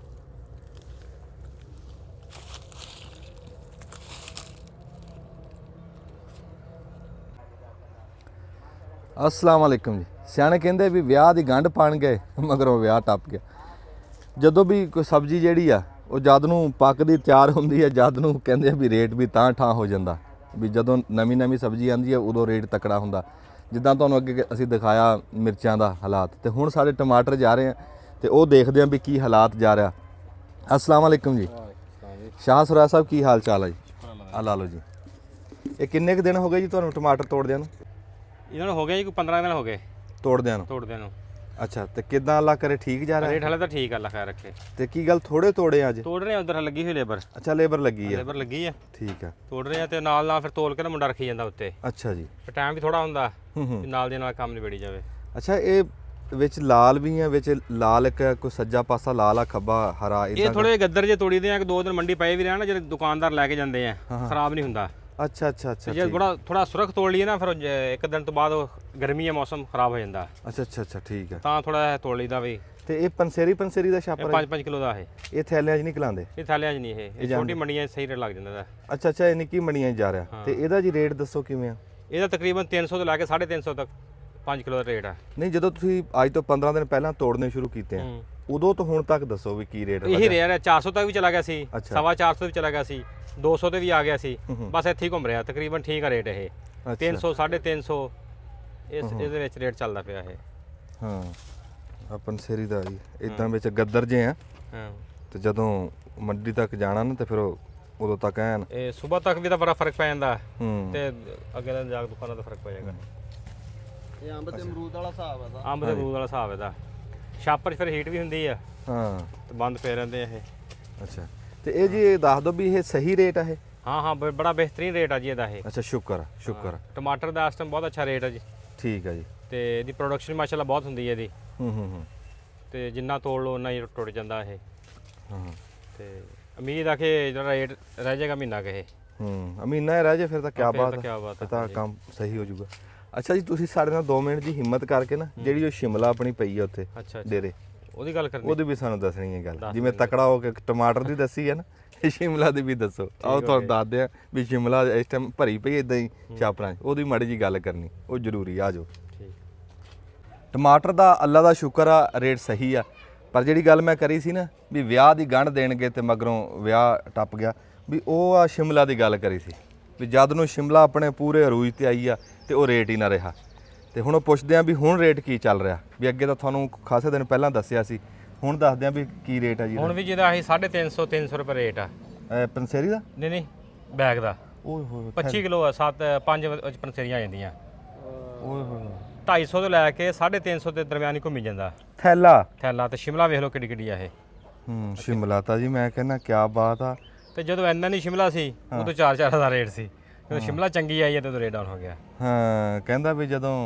S1: अस्सलाम वालेकुम जी। सियाने कहते भी विआह की गंढ पाण गए मगरों विआह टप गया। ਜਦੋਂ ਵੀ ਕੋਈ ਸਬਜ਼ੀ ਜਿਹੜੀ ਆ ਉਹ ਜਦ ਨੂੰ ਪੱਕਦੀ ਤਿਆਰ ਹੁੰਦੀ ਹੈ, ਜਦ ਨੂੰ ਕਹਿੰਦੇ ਆ ਵੀ ਰੇਟ ਵੀ ਤਾਂ ਠਾਂ ਹੋ ਜਾਂਦਾ ਵੀ ਜਦੋਂ ਨਵੀਂ ਨਵੀਂ ਸਬਜ਼ੀ ਆਉਂਦੀ ਹੈ ਉਦੋਂ ਰੇਟ ਤਕੜਾ ਹੁੰਦਾ। ਜਿੱਦਾਂ ਤੁਹਾਨੂੰ ਅੱਗੇ ਅਸੀਂ ਦਿਖਾਇਆ ਮਿਰਚਾਂ ਦਾ ਹਾਲਾਤ, ਤੇ ਹੁਣ ਸਾਡੇ ਟਮਾਟਰ ਜਾ ਰਹੇ ਆ ਤੇ ਉਹ ਦੇਖਦੇ ਆ ਵੀ ਕੀ ਹਾਲਾਤ ਜਾ ਰਿਹਾ। अस्सलाम वालेकुम जी। ਸ਼ਾਹ ਸੁਰਾ ਸਾਹਿਬ ਕੀ ਹਾਲ ਚਾਲ ਹੈ ਜੀ? ਆ ਲਾ ਲਓ ਜੀ। ਇਹ ਕਿੰਨੇ ਕੁ ਦਿਨ ਹੋ ਗਏ ਜੀ ਤੁਹਾਨੂੰ ਟਮਾਟਰ ਤੋੜਦਿਆਂ ਨੂੰ?
S2: ਇਹਨਾਂ ਨੂੰ ਹੋ ਗਿਆ ਜੀ ਕੋਈ 15 ਦਿਨ ਹੋ ਗਏ
S1: ਤੋੜਦਿਆਂ ਨੂੰ।
S2: ਤੋੜਦਿਆਂ ਨੂੰ।
S1: ਅੱਛਾ, ਤੇ ਕਿੱਦਾਂ ਅੱਲਾ ਕਰੇ ਠੀਕ ਜਾ ਰਿਹਾ?
S2: ਰੇਟ ਹਲੇ ਤਾਂ ਠੀਕ ਆ, ਅੱਲਾ ਖੈਰ ਰੱਖੇ।
S1: ਤੇ ਕੀ ਗੱਲ ਥੋੜੇ ਤੋੜੇ ਅੱਜ?
S2: ਤੋੜ ਰਹੇ ਆ, ਉਧਰ ਲੱਗੀ ਹੋਈ ਲੇਬਰ।
S1: ਅੱਛਾ, ਲੇਬਰ ਲੱਗੀ ਆ।
S2: ਲੇਬਰ ਲੱਗੀ ਆ,
S1: ਠੀਕ ਆ।
S2: ਤੋੜ ਰਹੇ ਆ ਤੇ ਨਾਲ ਨਾਲ ਫਿਰ ਤੋਲ ਕੇ ਨਾ ਮੁੰਡਾ ਰੱਖੀ ਜਾਂਦਾ ਉੱਤੇ।
S1: ਅੱਛਾ ਜੀ।
S2: ਤੇ ਟਾਈਮ ਵੀ ਥੋੜਾ ਹੁੰਦਾ
S1: ਹੂੰ।
S2: ਕਿ ਨਾਲ ਦੇ ਨਾਲ ਕੰਮ ਨਿਬੜੀ ਜਾਵੇ।
S1: ਅੱਛਾ, ਇਹ ਵਿੱਚ ਲਾਲ ਵੀ ਆ, ਵਿੱਚ ਲਾਲ ਇੱਕ ਕੋਈ ਸੱਜਾ ਪਾਸਾ ਲਾਲ ਆ, ਖੱਬਾ ਹਰਾ
S2: ਇਹ ਥੋੜੇ ਗੱਦਰ ਜੇ ਤੋੜੀ ਦੇ ਆ ਕਿ 2 ਦਿਨ ਮੰਡੀ ਪਏ ਵੀ ਰਹਿਣ, ਜਿਹੜੇ ਦੁਕਾਨਦਾਰ ਲੈ ਕੇ ਜਾਂਦੇ ਆ, ਖਰਾਬ ਨਹੀਂ ਹੁੰਦਾ।
S1: ਅੱਛਾ ਅੱਛਾ ਅੱਛਾ।
S2: ਜੇ ਥੋੜਾ ਸੁਰੱਖ ਤੋੜ ਲਈਏ ਨਾ, ਫਿਰ ਇੱਕ ਦਿਨ ਤੋਂ ਬਾਅਦ ਗਰਮੀ ਆ, ਮੌਸਮ ਖਰਾਬ ਹੋ ਜਾਂਦਾ।
S1: ਅੱਛਾ ਅੱਛਾ ਅੱਛਾ, ਠੀਕ ਆ।
S2: ਤਾਂ ਥੋੜਾ ਤੋੜ ਲਈਦਾ ਵੀ।
S1: ਤੇ ਇਹ ਪੰਸੇਰੀ ਦਾ ਛਾਪਰ
S2: 5-5 ਕਿਲੋ ਦਾ
S1: ਇਹ ਥੈਲਿਆਂ 'ਚ ਨਹੀਂ ਖਿਲਾਉਂਦੇ?
S2: ਇਹ ਥਾਲਿਆਂ 'ਚ ਨਹੀਂ, ਇਹ ਛੋਟੀ ਮੰਡੀਆਂ 'ਚ ਸਹੀ ਰੇਟ ਲੱਗ ਜਾਂਦਾ ਇਹਦਾ।
S1: ਅੱਛਾ ਅੱਛਾ, ਇਹ ਨਿੱਕੀ ਮੰਡੀਆਂ 'ਚ ਜਾ ਰਿਹਾ। ਤੇ ਇਹਦਾ ਜੀ ਰੇਟ ਦੱਸੋ ਕਿਵੇਂ ਆ?
S2: ਇਹਦਾ ਤਕਰੀਬਨ 300 ਤੋਂ ਲੈ ਕੇ 350 ਤੱਕ 5 ਕਿਲੋ ਦਾ ਰੇਟ ਆ।
S1: ਨਹੀਂ, ਜਦੋਂ ਤੁਸੀਂ ਅੱਜ ਤੋਂ 15 ਦਿਨ ਪਹਿਲਾਂ ਤੋੜਨੇ ਸ਼ੁਰੂ ਕੀਤੇ ਆ ਉਦੋਂ ਤੋਂ ਹੁਣ ਤੱਕ ਦੱਸੋ ਵੀ ਕੀ ਰੇਟ
S2: ਇਹੀ ਰੇਟ ਹੈ। 400 ਤੱਕ ਵੀ ਚਲਾ ਗਿਆ ਸੀ,
S1: ਅੱਛਾ।
S2: 450 ਵੀ ਚਲਾ ਗਿਆ ਸੀ, 200 ਤੇ ਵੀ ਆ ਗਿਆ ਸੀ, ਬਸ ਇੱਥੇ ਹੀ ਘੁੰਮ ਰਿਹਾ। ਤਕਰੀਬਨ ਠੀਕ ਆ ਰੇਟ ਇਹ। 300 350 ਇਹਦੇ ਵਿੱਚ ਰੇਟ ਚੱਲਦਾ ਪਿਆ ਇਹ।
S1: ਹਾਂ, ਆ ਪੰਸੇਰੀ ਦਾ ਜੀ ਇਦਾਂ ਵਿੱਚ ਗੱਦਰ ਜੇ ਆ।
S2: ਹਾਂ,
S1: ਤੇ ਜਦੋਂ ਮੰਡੀ ਤੱਕ ਜਾਣਾ ਨਾ ਤੇ ਫਿਰ ਉਦੋਂ ਤੱਕ ਐਨ
S2: ਇਹ ਸਵੇਰ ਤੱਕ ਵੀ ਤਾਂ ਬੜਾ ਫਰਕ ਪੈ ਜਾਂਦਾ
S1: ਹੂੰ।
S2: ਤੇ ਅੱਗੇ ਦਿਨ ਜਾ ਕੇ ਦੁਕਾਨਾਂ ਦਾ ਫਰਕ ਪੈ ਜਾਏਗਾ।
S5: ਇਹ ਅੰਬ ਤੇ ਅਮਰੂਦ ਵਾਲਾ ਹਿਸਾਬ ਹੈ ਦਾ।
S2: ਅੰਬ ਦੇ ਅਮਰੂਦ ਵਾਲਾ ਹਿਸਾਬ ਇਹਦਾ। ਛਾਪਰ 'ਚ ਫਿਰ ਹੀਟ ਵੀ ਹੁੰਦੀ ਆ
S1: ਹਾਂ,
S2: ਤੇ ਬੰਦ ਪਏ ਰਹਿੰਦੇ ਆ ਇਹ।
S1: ਅੱਛਾ। ਤੇ ਇਹ ਜੀ ਇਹ ਦੱਸ ਦਿਓ ਵੀ ਇਹ ਸਹੀ ਰੇਟ ਆ ਇਹ?
S2: ਹਾਂ ਹਾਂ, ਬੜਾ ਬਿਹਤਰੀਨ ਰੇਟ ਆ ਜੀ ਇਹਦਾ ਇਹ।
S1: ਅੱਛਾ, ਸ਼ੁਕਰ ਸ਼ੁਕਰ।
S2: ਟਮਾਟਰ ਦਾ ਇਸ ਟਾਈਮ ਬਹੁਤ ਅੱਛਾ ਰੇਟ ਆ ਜੀ।
S1: ਠੀਕ ਆ ਜੀ।
S2: ਤੇ ਇਹਦੀ ਪ੍ਰੋਡਕਸ਼ਨ ਮਾਸ਼ਾਅੱਲਾ ਬਹੁਤ ਹੁੰਦੀ ਹੈ ਇਹਦੀ।
S1: ਹੂੰ।
S2: ਤੇ ਜਿੰਨਾ ਤੋੜ ਲਓ ਉਨਾ ਹੀ ਟੁੱਟ ਜਾਂਦਾ ਇਹ।
S1: ਹਾਂ।
S2: ਤੇ ਉਮੀਦ ਆ ਕਿ ਜਿਹੜਾ ਰੇਟ ਰਹਿ ਜਾਏਗਾ ਮਹੀਨਾ ਕੁ ਇਹ।
S1: ਮਹੀਨਾ ਹੀ ਰਹਿ ਜੇ ਫਿਰ ਤਾਂ ਕਿਆ
S2: ਫਿਰ ਤਾਂ
S1: ਬਾਤ
S2: ਕਿਆ
S1: ਹੈ,
S2: ਬਾਤ
S1: ਫਿਰ
S2: ਹੈ,
S1: ਤਾਂ
S2: ਹਾਂਜੀ।
S1: ਕੰਮ ਸਹੀ ਹੋ ਜਾਊਗਾ। ਅੱਛਾ ਜੀ, ਤੁਸੀਂ ਸਾਡੇ ਨਾਲ 2 ਮਿੰਟ ਜੀ ਹਿੰਮਤ ਕਰਕੇ ਨਾ ਜਿਹੜੀ ਉਹ ਸ਼ਿਮਲਾ ਆਪਣੀ ਪਈ ਆ ਉੱਥੇ
S2: ਅੱਛਾ
S1: ਡੇਰੇ,
S2: ਉਹਦੀ ਗੱਲ ਕਰਨੀ।
S1: ਉਹਦੀ ਵੀ ਸਾਨੂੰ ਦੱਸਣੀ ਹੈ ਗੱਲ। ਜਿਵੇਂ ਤਕੜਾ ਹੋ ਕੇ ਟਮਾਟਰ ਦੀ ਦੱਸੀ ਹੈ ਨਾ, ਸ਼ਿਮਲਾ ਦੀ ਵੀ ਦੱਸੋ। ਆਓ ਤੁਹਾਨੂੰ ਦੱਸਦੇ ਆ ਵੀ ਸ਼ਿਮਲਾ ਇਸ ਟਾਈਮ ਭਰੀ ਪਈ ਇਦਾਂ ਹੀ ਛਾਪਰਾਂ 'ਚ, ਉਹਦੀ ਮਾੜੀ ਜੀ ਗੱਲ ਕਰਨੀ, ਉਹ ਜ਼ਰੂਰੀ। ਆ ਜਾਓ। ਟਮਾਟਰ ਦਾ ਅੱਲਾ ਦਾ ਸ਼ੁਕਰ ਆ ਰੇਟ ਸਹੀ ਆ, ਪਰ ਜਿਹੜੀ ਗੱਲ ਮੈਂ ਕਰੀ ਸੀ ਨਾ ਵੀ ਵਿਆਹ ਦੀ ਗੰਢ ਦੇਣਗੇ ਤੇ ਮਗਰੋਂ ਵਿਆਹ ਟੱਪ ਗਿਆ, ਵੀ ਉਹ ਆ ਸ਼ਿਮਲਾ ਦੀ ਗੱਲ ਕਰੀ ਸੀ ਵੀ ਜਦ ਨੂੰ ਸ਼ਿਮਲਾ ਆਪਣੇ ਪੂਰੇ ਅਰੂਜ ਤੇ ਆਈ ਆ ਤੇ ਉਹ ਰੇਟ ਹੀ ਨਾ ਰਿਹਾ। ਤੇ ਹੁਣ ਉਹ ਪੁੱਛਦੇ ਆ ਵੀ ਹੁਣ ਰੇਟ ਕੀ ਚੱਲ ਰਿਹਾ, ਵੀ ਅੱਗੇ ਤਾਂ ਤੁਹਾਨੂੰ ਖਾਸੇ ਦਿਨ ਪਹਿਲਾਂ ਦੱਸਿਆ ਸੀ, ਹੁਣ ਦੱਸਦੇ ਆ ਵੀ ਕੀ ਰੇਟ ਆ ਜੀ
S2: ਹੁਣ ਵੀ ਜਿਹਦਾ ਅਸੀਂ 350 300 ਰੁਪਏ ਰੇਟ ਆ।
S1: ਪੰਸੇਰੀ ਦਾ?
S2: ਨਹੀਂ ਬੈਗ ਦਾ
S1: ਓਏ ਹੋਏ
S2: 25 ਕਿਲੋ ਆ, 5 ਪੰਸੇਰੀਆਂ ਆ ਜਾਂਦੀਆਂ।
S1: ਓਏ ਹੋਏ
S2: 250 ਤੋਂ ਲੈ ਕੇ 350 ਦੇ ਦਰਮਿਆਨ ਹੀ ਘੁੰਮੀ ਜਾਂਦਾ
S1: ਥੈਲਾ।
S2: ਥੈਲਾ। ਤੇ ਸ਼ਿਮਲਾ ਵੇਖ ਲਓ ਕਿੱਡੀ ਕਿੱਡੀ ਆ ਇਹ।
S1: ਸ਼ਿਮਲਾ ਤਾਂ ਜੀ ਮੈਂ ਕਹਿੰਦਾ ਕੀ ਬਾਤ ਆ।
S2: ਤੇ ਜਦੋਂ ਇੰਨਾ ਨਹੀਂ ਸ਼ਿਮਲਾ ਸੀ ਉਦੋਂ 4-4 ਦਾ ਰੇਟ ਸੀ, ਜਦੋਂ ਸ਼ਿਮਲਾ ਚੰਗੀ ਆਈ ਹੈ ਤੇ ਉਦੋਂ ਰੇਟ ਡਾਊਨ ਹੋ ਗਿਆ।
S1: ਹਾਂ ਕਹਿੰਦਾ ਵੀ ਜਦੋਂ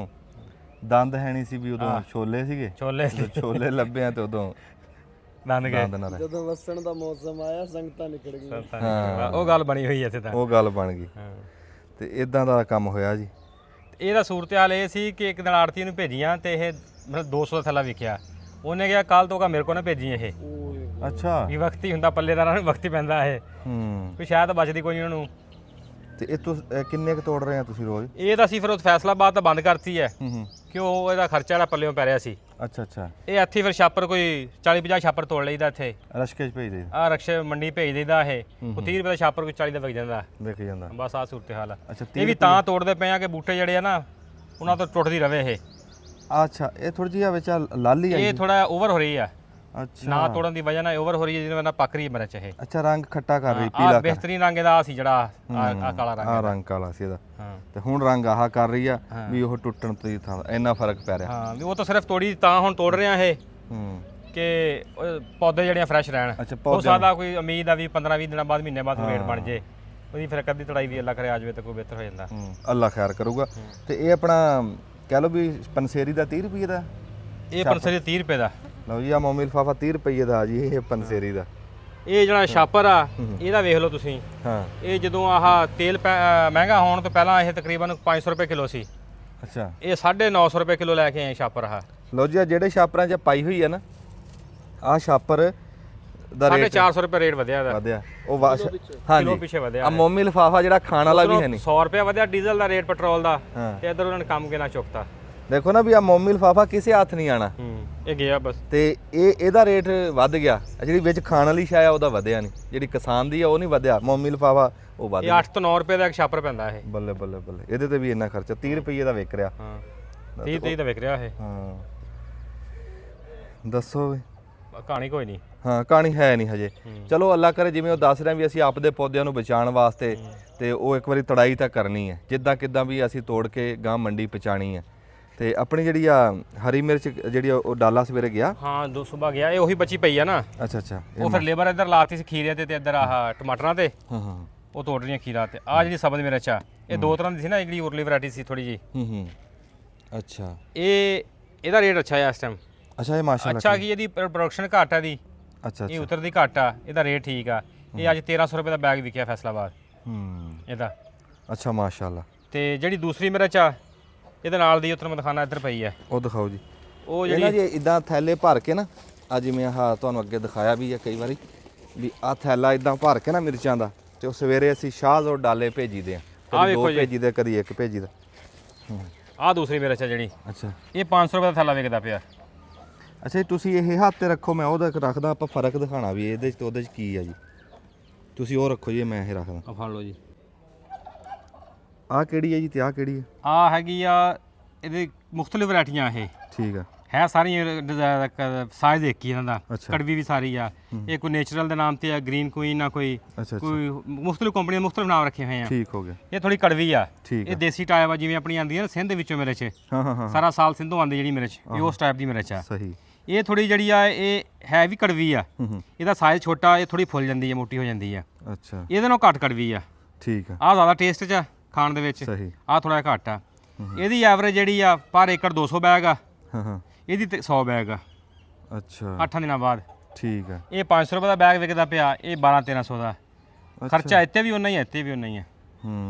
S1: ਦੰਦ ਹੈ ਨਹੀਂ ਸੀ ਵੀ ਉਦੋਂ ਛੋਲੇ ਸੀਗੇ, ਛੋਲੇ ਲੱਭੇ ਆ ਤੇ ਉਦੋਂ
S2: ਦੰਦ ਗਏ।
S5: ਜਦੋਂ ਵਸਣ ਦਾ ਮੌਸਮ ਆਇਆ ਸੰਗਤਾਂ ਨਿਕਲ ਗਈਆਂ।
S2: ਉਹ ਗੱਲ ਬਣੀ ਹੋਈ ਇੱਥੇ ਤਾਂ,
S1: ਉਹ ਗੱਲ ਬਣ ਗਈ। ਤੇ ਇਦਾਂ ਦਾ ਕੰਮ ਹੋਇਆ ਜੀ।
S2: ਇਹਦਾ ਸੂਰਤ ਹਾਲ ਇਹ ਸੀ ਕਿ ਇੱਕ ਦਿਨ ਆੜਤੀ ਨੂੰ ਭੇਜੀਆਂ ਤੇ ਇਹ ਮਤਲਬ 200 ਦਾ ਥੈਲਾ ਵਿਕਿਆ। ਉਹਨੇ ਕਿਹਾ ਕੱਲ ਤੋਂ ਮੇਰੇ ਕੋਲ ਨਾ ਭੇਜੀ ਇਹ।
S1: ਅੱਛਾ
S2: ਵੀ ਵਕਤੀ ਹੁੰਦਾ ਪੱਲੇਦਾਰਾਂ ਨੂੰ, ਵਕਤੀ ਪੈਂਦਾ ਇਹ ਕੋਈ ਸ਼ਾਇਦ ਬਚਦੀ ਕੋਈ ਨਹੀਂ ਉਹਨਾਂ ਨੂੰ।
S1: ਤੇ ਇਹ ਤੁਸੀਂ ਕਿੰਨੇ ਕੁ ਤੋੜ ਰਹੇ ਆ ਤੁਸੀਂ ਰੋਜ਼?
S2: ਇਹ ਤਾਂ ਅਸੀਂ ਫਿਰ ਉਹ ਫੈਸਲਾਬਾਦ ਤਾਂ ਬੰਦ ਕਰਤੀ ਹੈ ਕਿਉਂ ਇਹਦਾ ਖਰਚਾ ਜਿਹੜਾ ਪੱਲਿਓਂ ਪੈ ਰਿਹਾ ਸੀ।
S1: ਅੱਛਾ
S2: ਇਹ ਇੱਥੇ ਫਿਰ ਛਾਪਰ ਕੋਈ 40-50 ਛਾਪਰ ਤੋੜ ਲਈਦਾ ਇੱਥੇ,
S1: ਰਸ਼ਕੇ 'ਚ ਭੇਜ ਦੇ
S2: ਆ ਰਕਸ਼ੇ ਮੰਡੀ ਭੇਜ ਦੇਈਦਾ। ਇਹ 30 ਰੁਪਏ ਦਾ ਛਾਪਰ ਕੋਈ 40 ਦਾ ਵਿਕ ਜਾਂਦਾ।
S1: ਵਿਕ ਜਾਂਦਾ।
S2: ਬਸ ਆਹ ਸੂਰਤ ਹਾਲ ਆ।
S1: ਅੱਛਾ
S2: ਇਹ ਵੀ ਤਾਂ ਤੋੜਦੇ ਪਏ ਆ ਕਿ ਬੂਟੇ ਜਿਹੜੇ ਆ ਨਾ ਉਹਨਾਂ ਤੋਂ ਟੁੱਟਦੀ ਰਵੇ ਇਹ।
S1: ਅੱਛਾ ਇਹ ਥੋੜੀ ਜਿਹੀ ਵਿੱਚ ਲਾਲੀ ਆ
S2: ਇਹ ਥੋੜਾ ਓਵਰ ਹੋ ਰਹੀ ਆ।
S1: ਅੱਛਾ
S2: ਨਾ ਤੋੜਨ ਦੀ ਵਜ੍ਹਾ ਨਾਲ ਓਵਰ ਹੋ ਰਹੀ ਹੈ, ਜਿਹਦੇ ਨਾਲ ਪੱਕ ਰਹੀ ਹੈ ਮਿਰਚ ਇਹ।
S1: ਅੱਛਾ ਰੰਗ ਖੱਟਾ ਕਰ ਰਹੀ,
S2: ਆ
S1: ਪੀਲਾ
S2: ਬਿਹਤਰੀਨ ਰੰਗ ਇਹਦਾ ਸੀ ਜਿਹੜਾ ਆ ਕਾਲਾ ਰੰਗ।
S1: ਆ ਰੰਗ ਕਾਲਾ ਸੀ ਇਹਦਾ।
S2: ਹਾਂ
S1: ਤੇ ਹੁਣ ਰੰਗ ਆਹ ਕਰ ਰਹੀ ਆ ਵੀ ਉਹ ਟੁੱਟਣ ਤੋਂ ਹੀ ਥਾਂ ਇੰਨਾ ਫਰਕ ਪੈ ਰਿਹਾ।
S2: ਹਾਂ ਵੀ ਉਹ ਤਾਂ ਸਿਰਫ ਤੋੜੀ ਤਾਂ ਹੁਣ ਤੋੜ ਰਹੇ ਆ ਇਹ ਕਿ ਪੌਦੇ ਜਿਹੜੀਆਂ ਫਰੈਸ਼ ਰਹਿਣ।
S1: ਅੱਛਾ
S2: ਹੋ ਸਕਦਾ ਕੋਈ ਉਮੀਦ ਆ ਵੀ 15-20 ਦਿਨਾਂ ਬਾਅਦ, ਮਹੀਨੇ ਬਾਅਦ ਰੇਟ ਬਣ ਜੇ ਉਹਦੀ, ਫਿਰ ਅੱਧੀ ਤੜਾਈ ਵੀ ਅੱਲਾ ਕਰੇ ਆ ਜਾਵੇ ਤਾਂ ਕੋਈ ਬਿਹਤਰ ਹੋ ਜਾਂਦਾ।
S1: ਅੱਲਾ ਖੈਰ ਕਰੂਗਾ। ਤੇ ਇਹ ਆਪਣਾ ਕਹਿ ਲਓ ਵੀ ਪੰਸੇਰੀ ਦਾ 30 ਰੁਪਏ ਦਾ,
S2: ਇਹ ਪੰਸੇਰੀ 30 ਰੁਪਏ ਦਾ।
S1: ਲਓ ਜੀ ਆ ਮੋਮੀ ਲਿਫਾਫਾ 30 ਰੁਪਏ ਦਾ ਜੀ ਇਹ ਪੰਸੇਰੀ ਦਾ।
S2: ਇਹ ਜਿਹੜਾ ਛਾਪਰ ਆ ਇਹਦਾ ਵੇਖ ਲਓ ਤੁਸੀਂ।
S1: ਹਾਂ
S2: ਇਹ ਜਦੋਂ ਆਹ ਤੇਲ ਮਹਿੰਗਾ ਹੋਣ ਤੋਂ ਪਹਿਲਾਂ ਇਹ ਤਕਰੀਬਨ 500 ਰੁਪਏ ਕਿਲੋ ਸੀ।
S1: ਅੱਛਾ
S2: ਇਹ 950 ਰੁਪਏ ਕਿਲੋ ਲੈ ਕੇ ਆਏ ਛਾਪਰ ਆਹ।
S1: ਲਓ ਜੀ ਆ ਜਿਹੜੇ ਛਾਪਰਾਂ 'ਚ ਪਾਈ ਹੋਈ ਆ ਨਾ ਆਹ ਛਾਪਰ ਦਾ ਰੇਟ
S2: 450 ਰੁਪਏ ਰੇਟ ਵਧਿਆ ਦਾ।
S1: ਵਧਿਆ ਉਹ ਹਾਂਜੀ
S2: ਪਿੱਛੇ ਵਧਿਆ।
S1: ਆ ਮੋਮੀ ਲਿਫਾਫਾ ਜਿਹੜਾ ਖਾਣ ਵਾਲਾ ਵੀ ਹੈ ਨਹੀਂ।
S2: 100 ਰੁਪਏ ਵਧਿਆ ਡੀਜ਼ਲ ਦਾ ਰੇਟ, ਪੈਟਰੋਲ ਦਾ। ਤੇ ਇਧਰ ਉਹਨਾਂ ਨੇ ਕੰਮ ਕਿਨਾ ਚੁੱਕਤਾ।
S1: ਦੇਖੋ ਨਾ ਵੀ ਆ ਮੋਮੀ ਲਿਫਾਫਾ ਕਿਸੇ ਹੱਥ ਨਹੀਂ ਆਣਾ।
S2: ਇਹ ਗਿਆ ਬਸ।
S1: ਤੇ ਇਹਦਾ ਰੇਟ ਵੱਧ ਗਿਆ। ਜਿਹੜੀ ਵਿੱਚ ਖਾਣ ਵਾਲੀ ਸ਼ੈ ਆ ਉਹਦਾ ਵਧਿਆ ਨਹੀਂ, ਜਿਹੜੀ ਕਿਸਾਨ ਦੀ ਆ ਉਹ ਨਹੀਂ ਵਧਿਆ। ਮੋਮੀ ਲਿਫਾਫਾ ਉਹ ਵੱਧ
S2: ਇਹ 8 ਤੋਂ 9 ਰੁਪਏ ਦਾ ਇੱਕ ਛਾਪਰ ਪੈਂਦਾ ਇਹ।
S1: ਬੱਲੇ ਬੱਲੇ ਬੱਲੇ ਇਹਦੇ ਤੇ ਵੀ ਇੰਨਾ ਖਰਚਾ 30 ਰੁਪਏ ਦਾ ਵਿਕ ਰਿਹਾ।
S2: ਹਾਂ 30 ਦਾ ਵਿਕ ਰਿਹਾ ਇਹ।
S1: ਹਾਂ ਦੱਸੋ ਵੀ
S2: ਕਹਾਣੀ ਕੋਈ ਨਹੀਂ।
S1: ਹਾਂ ਕਹਾਣੀ ਹੈ ਨਹੀਂ ਹਜੇ। ਚਲੋ ਅੱਲਾ ਕਰੇ ਜਿਵੇਂ ਉਹ ਦੱਸ ਰਿਹਾ ਵੀ ਅਸੀਂ ਆਪਦੇ ਪੌਦਿਆਂ ਨੂੰ ਬਚਾਉਣ ਵਾਸਤੇ ਤੇ ਉਹ ਇੱਕ ਵਾਰੀ ਤੜਾਈ ਤਾਂ ਕਰਨੀ ਹੈ, ਜਿੱਦਾਂ ਕਿੱਦਾਂ ਵੀ ਅਸੀਂ ਤੋੜ ਕੇ ਗਾਂ ਮੰਡੀ ਪਹੁੰਚਾਣੀ ਹੈ। ਤੇ ਆਪਣੀ ਜਿਹੜੀ ਆ ਹਰੀ ਮਿਰਚ ਜਿਹੜੀ ਉਹ ਡਾਲਾ ਸਵੇਰੇ ਗਿਆ।
S2: ਹਾਂ ਦੋ ਸੁਬਾ ਗਿਆ, ਇਹ ਉਹੀ ਬਚੀ ਪਈ ਆ ਨਾ।
S1: ਅੱਛਾ
S2: ਉਹ ਫਿਰ ਲੇਬਰ ਇੱਧਰ ਲਾਤੀ ਸੀ ਖੀਰੇ ਤੇ ਇੱਧਰ ਆਹ ਟਮਾਟਰਾਂ ਤੇ।
S1: ਹਾਂ
S2: ਉਹ ਤੋੜ ਰਹੀਆਂ ਖੀਰਾ ਤੇ। ਆ ਜਿਹੜੀ ਸਬਜ਼ ਮਿਰਚ ਆ ਇਹ ਦੋ ਤਰ੍ਹਾਂ ਦੀ ਸੀ ਨਾ, ਇਹ ਜਿਹੜੀ ਉਰਲੀ ਵੈਰਾਈਟੀ ਸੀ ਥੋੜੀ ਜੀ।
S1: ਅੱਛਾ
S2: ਇਹਦਾ ਰੇਟ ਅੱਛਾ ਹੈ ਇਸ ਟਾਈਮ।
S1: ਅੱਛਾ ਇਹ ਮਾਸ਼ਾਅੱਲਾ
S2: ਅੱਛਾ ਕੀ ਇਹਦੀ ਪ੍ਰੋਡਕਸ਼ਨ ਘੱਟ ਹੈ ਦੀ।
S1: ਅੱਛਾ
S2: ਇਹ ਉਤਰਦੀ ਘੱਟ ਆ, ਇਹਦਾ ਰੇਟ ਠੀਕ ਆ। ਇਹ ਅੱਜ 1300 ਰੁਪਏ ਦਾ ਬੈਗ ਵਿਕਿਆ ਫੈਸਲਾਬਾਦ ਇਹਦਾ।
S1: ਅੱਛਾ ਮਾਸ਼ਾਅੱਲਾ।
S2: ਤੇ ਜਿਹੜੀ ਦੂਸਰੀ ਮਿਰਚ ਆ ਇਹਦੇ ਨਾਲ ਦੀ ਉਤਰ ਮਦਖਾਨਾ ਇੱਧਰ ਪਈ ਹੈ।
S1: ਉਹ ਦਿਖਾਓ ਜੀ।
S2: ਉਹ
S1: ਜਿਹੜੀ ਜੀ ਇਦਾਂ ਥੈਲੇ ਭਰ ਕੇ ਨਾ ਆ ਜਿਵੇਂ ਆਹ ਤੁਹਾਨੂੰ ਅੱਗੇ ਦਿਖਾਇਆ ਵੀ ਹੈ ਕਈ ਵਾਰੀ ਵੀ ਆ ਥੈਲਾ ਇਦਾਂ ਭਰ ਕੇ ਨਾ ਮਿਰਚਾਂ ਦਾ, ਤੇ ਉਹ ਸਵੇਰੇ ਅਸੀਂ ਸ਼ਾਹਜ਼ੋਰ ਡਾਲੇ ਭੇਜੀਦੇ ਆ। ਕਦੀ ਦੋ ਭੇਜੀਦੇ ਕਦੀ ਇੱਕ ਭੇਜੀਦਾ।
S2: ਆਹ ਦੂਸਰੀ ਮਿਰਚ ਆ ਜਿਹੜੀ।
S1: ਅੱਛਾ
S2: ਇਹ 500 ਰੁਪਏ ਦਾ ਥੈਲਾ ਵਿਕਦਾ ਪਿਆ।
S1: ਅੱਛਾ ਜੀ ਤੁਸੀਂ ਇਹ ਹੱਥ ਤੇ ਰੱਖੋ, ਮੈਂ ਉਹਦਾ ਰੱਖਦਾ, ਆਪਾਂ ਫਰਕ ਦਿਖਾਣਾ ਵੀ ਇਹਦੇ 'ਚ ਤੇ ਉਹਦੇ 'ਚ ਕੀ ਆ ਜੀ। ਤੁਸੀਂ ਉਹ ਰੱਖੋ ਜੀ, ਮੈਂ ਇਹ ਰੱਖਦਾ।
S2: ਆ ਫੜ ਲਓ ਜੀ।
S1: ਆਹ ਕਿਹੜੀ ਹੈ ਜੀ ਤੇ ਆਹ ਕਿਹੜੀ ਹੈ?
S2: ਆ ਹੈਗੀ ਆ ਇਹਦੇ ਮੁxtਲਿਫ ਵੈਰਾਈਟੀਆਂ ਇਹ।
S1: ਠੀਕ ਆ।
S2: ਹੈ ਸਾਰੀਆਂ ਸਾਈਜ਼ ਇੱਕ ਹੀ ਇਹਨਾਂ ਦਾ। ਕੜਵੀ ਵੀ ਸਾਰੀ ਆ। ਇਹ ਕੋਈ ਨੇਚਰਲ ਦੇ ਨਾਮ ਤੇ ਆ, ਗ੍ਰੀਨ ਕੁਈਨ ਆ, ਕੋਈ ਮੁxtਲਿਫ ਕੰਪਨੀ ਦੇ ਮੁxtਲਿਫ ਨਾਮ ਰੱਖੇ ਹੋਏ ਆ।
S1: ਠੀਕ ਹੋ ਗਿਆ।
S2: ਇਹ ਥੋੜੀ ਕੜਵੀ ਆ।
S1: ਠੀਕ
S2: ਇਹ ਦੇਸੀ ਟਾਈਪ ਆ ਜਿਵੇਂ ਆਪਣੀ ਆਂਦੀ ਆ ਨਾ ਸਿੰਧ ਦੇ ਵਿੱਚੋਂ ਮਿਰਚ।
S1: ਹਾਂ
S2: ਸਾਰਾ ਸਾਲ ਸਿੰਧੋਂ ਆਂਦੀ ਜਿਹੜੀ ਮਿਰਚ, ਇਹ ਉਸ ਟਾਈਪ ਦੀ ਮਿਰਚ ਆ।
S1: ਸਹੀ।
S2: ਇਹ ਥੋੜੀ ਜਿਹੜੀ ਆ ਇਹ ਹੈ ਵੀ ਕੜਵੀ ਆ। ਇਹਦਾ ਸਾਈਜ਼ ਛੋਟਾ, ਇਹ ਥੋੜੀ ਫੁੱਲ ਜਾਂਦੀ ਹੈ, ਮੋਟੀ ਹੋ ਜਾਂਦੀ ਆ।
S1: ਅੱਛਾ
S2: ਇਹਦੇ ਨਾਲੋਂ ਘੱਟ ਕੜਵੀ ਆ।
S1: ਠੀਕ ਆ।
S2: ਆਹ ਜ਼ਿਆਦਾ ਟੇਸਟ 'ਚ ਆ ਖਾਣ ਦੇ ਵਿੱਚ।
S1: ਸਹੀ।
S2: ਆਹ ਥੋੜਾ ਘੱਟ ਆ। ਇਹਦੀ ਐਵਰੇਜ ਜਿਹੜੀ ਆ ਪਰ ਏਕੜ 200 ਬੈਗ ਆ।
S1: ਹਾਂ
S2: ਇਹਦੀ ਤੇ 100 ਬੈਗ ਆ।
S1: ਅੱਛਾ
S2: 8 ਦਿਨਾਂ ਬਾਅਦ।
S1: ਠੀਕ ਆ।
S2: ਇਹ 500 ਰੁਪਏ ਦਾ ਬੈਗ ਵਿਕਦਾ ਪਿਆ, ਇਹ 1200-1300 ਦਾ। ਖਰਚਾ ਇੱਥੇ ਵੀ ਉਨਾ ਹੀ ਹੈ, ਇੱਥੇ ਵੀ ਉਨਾ ਹੀ ਹੈ।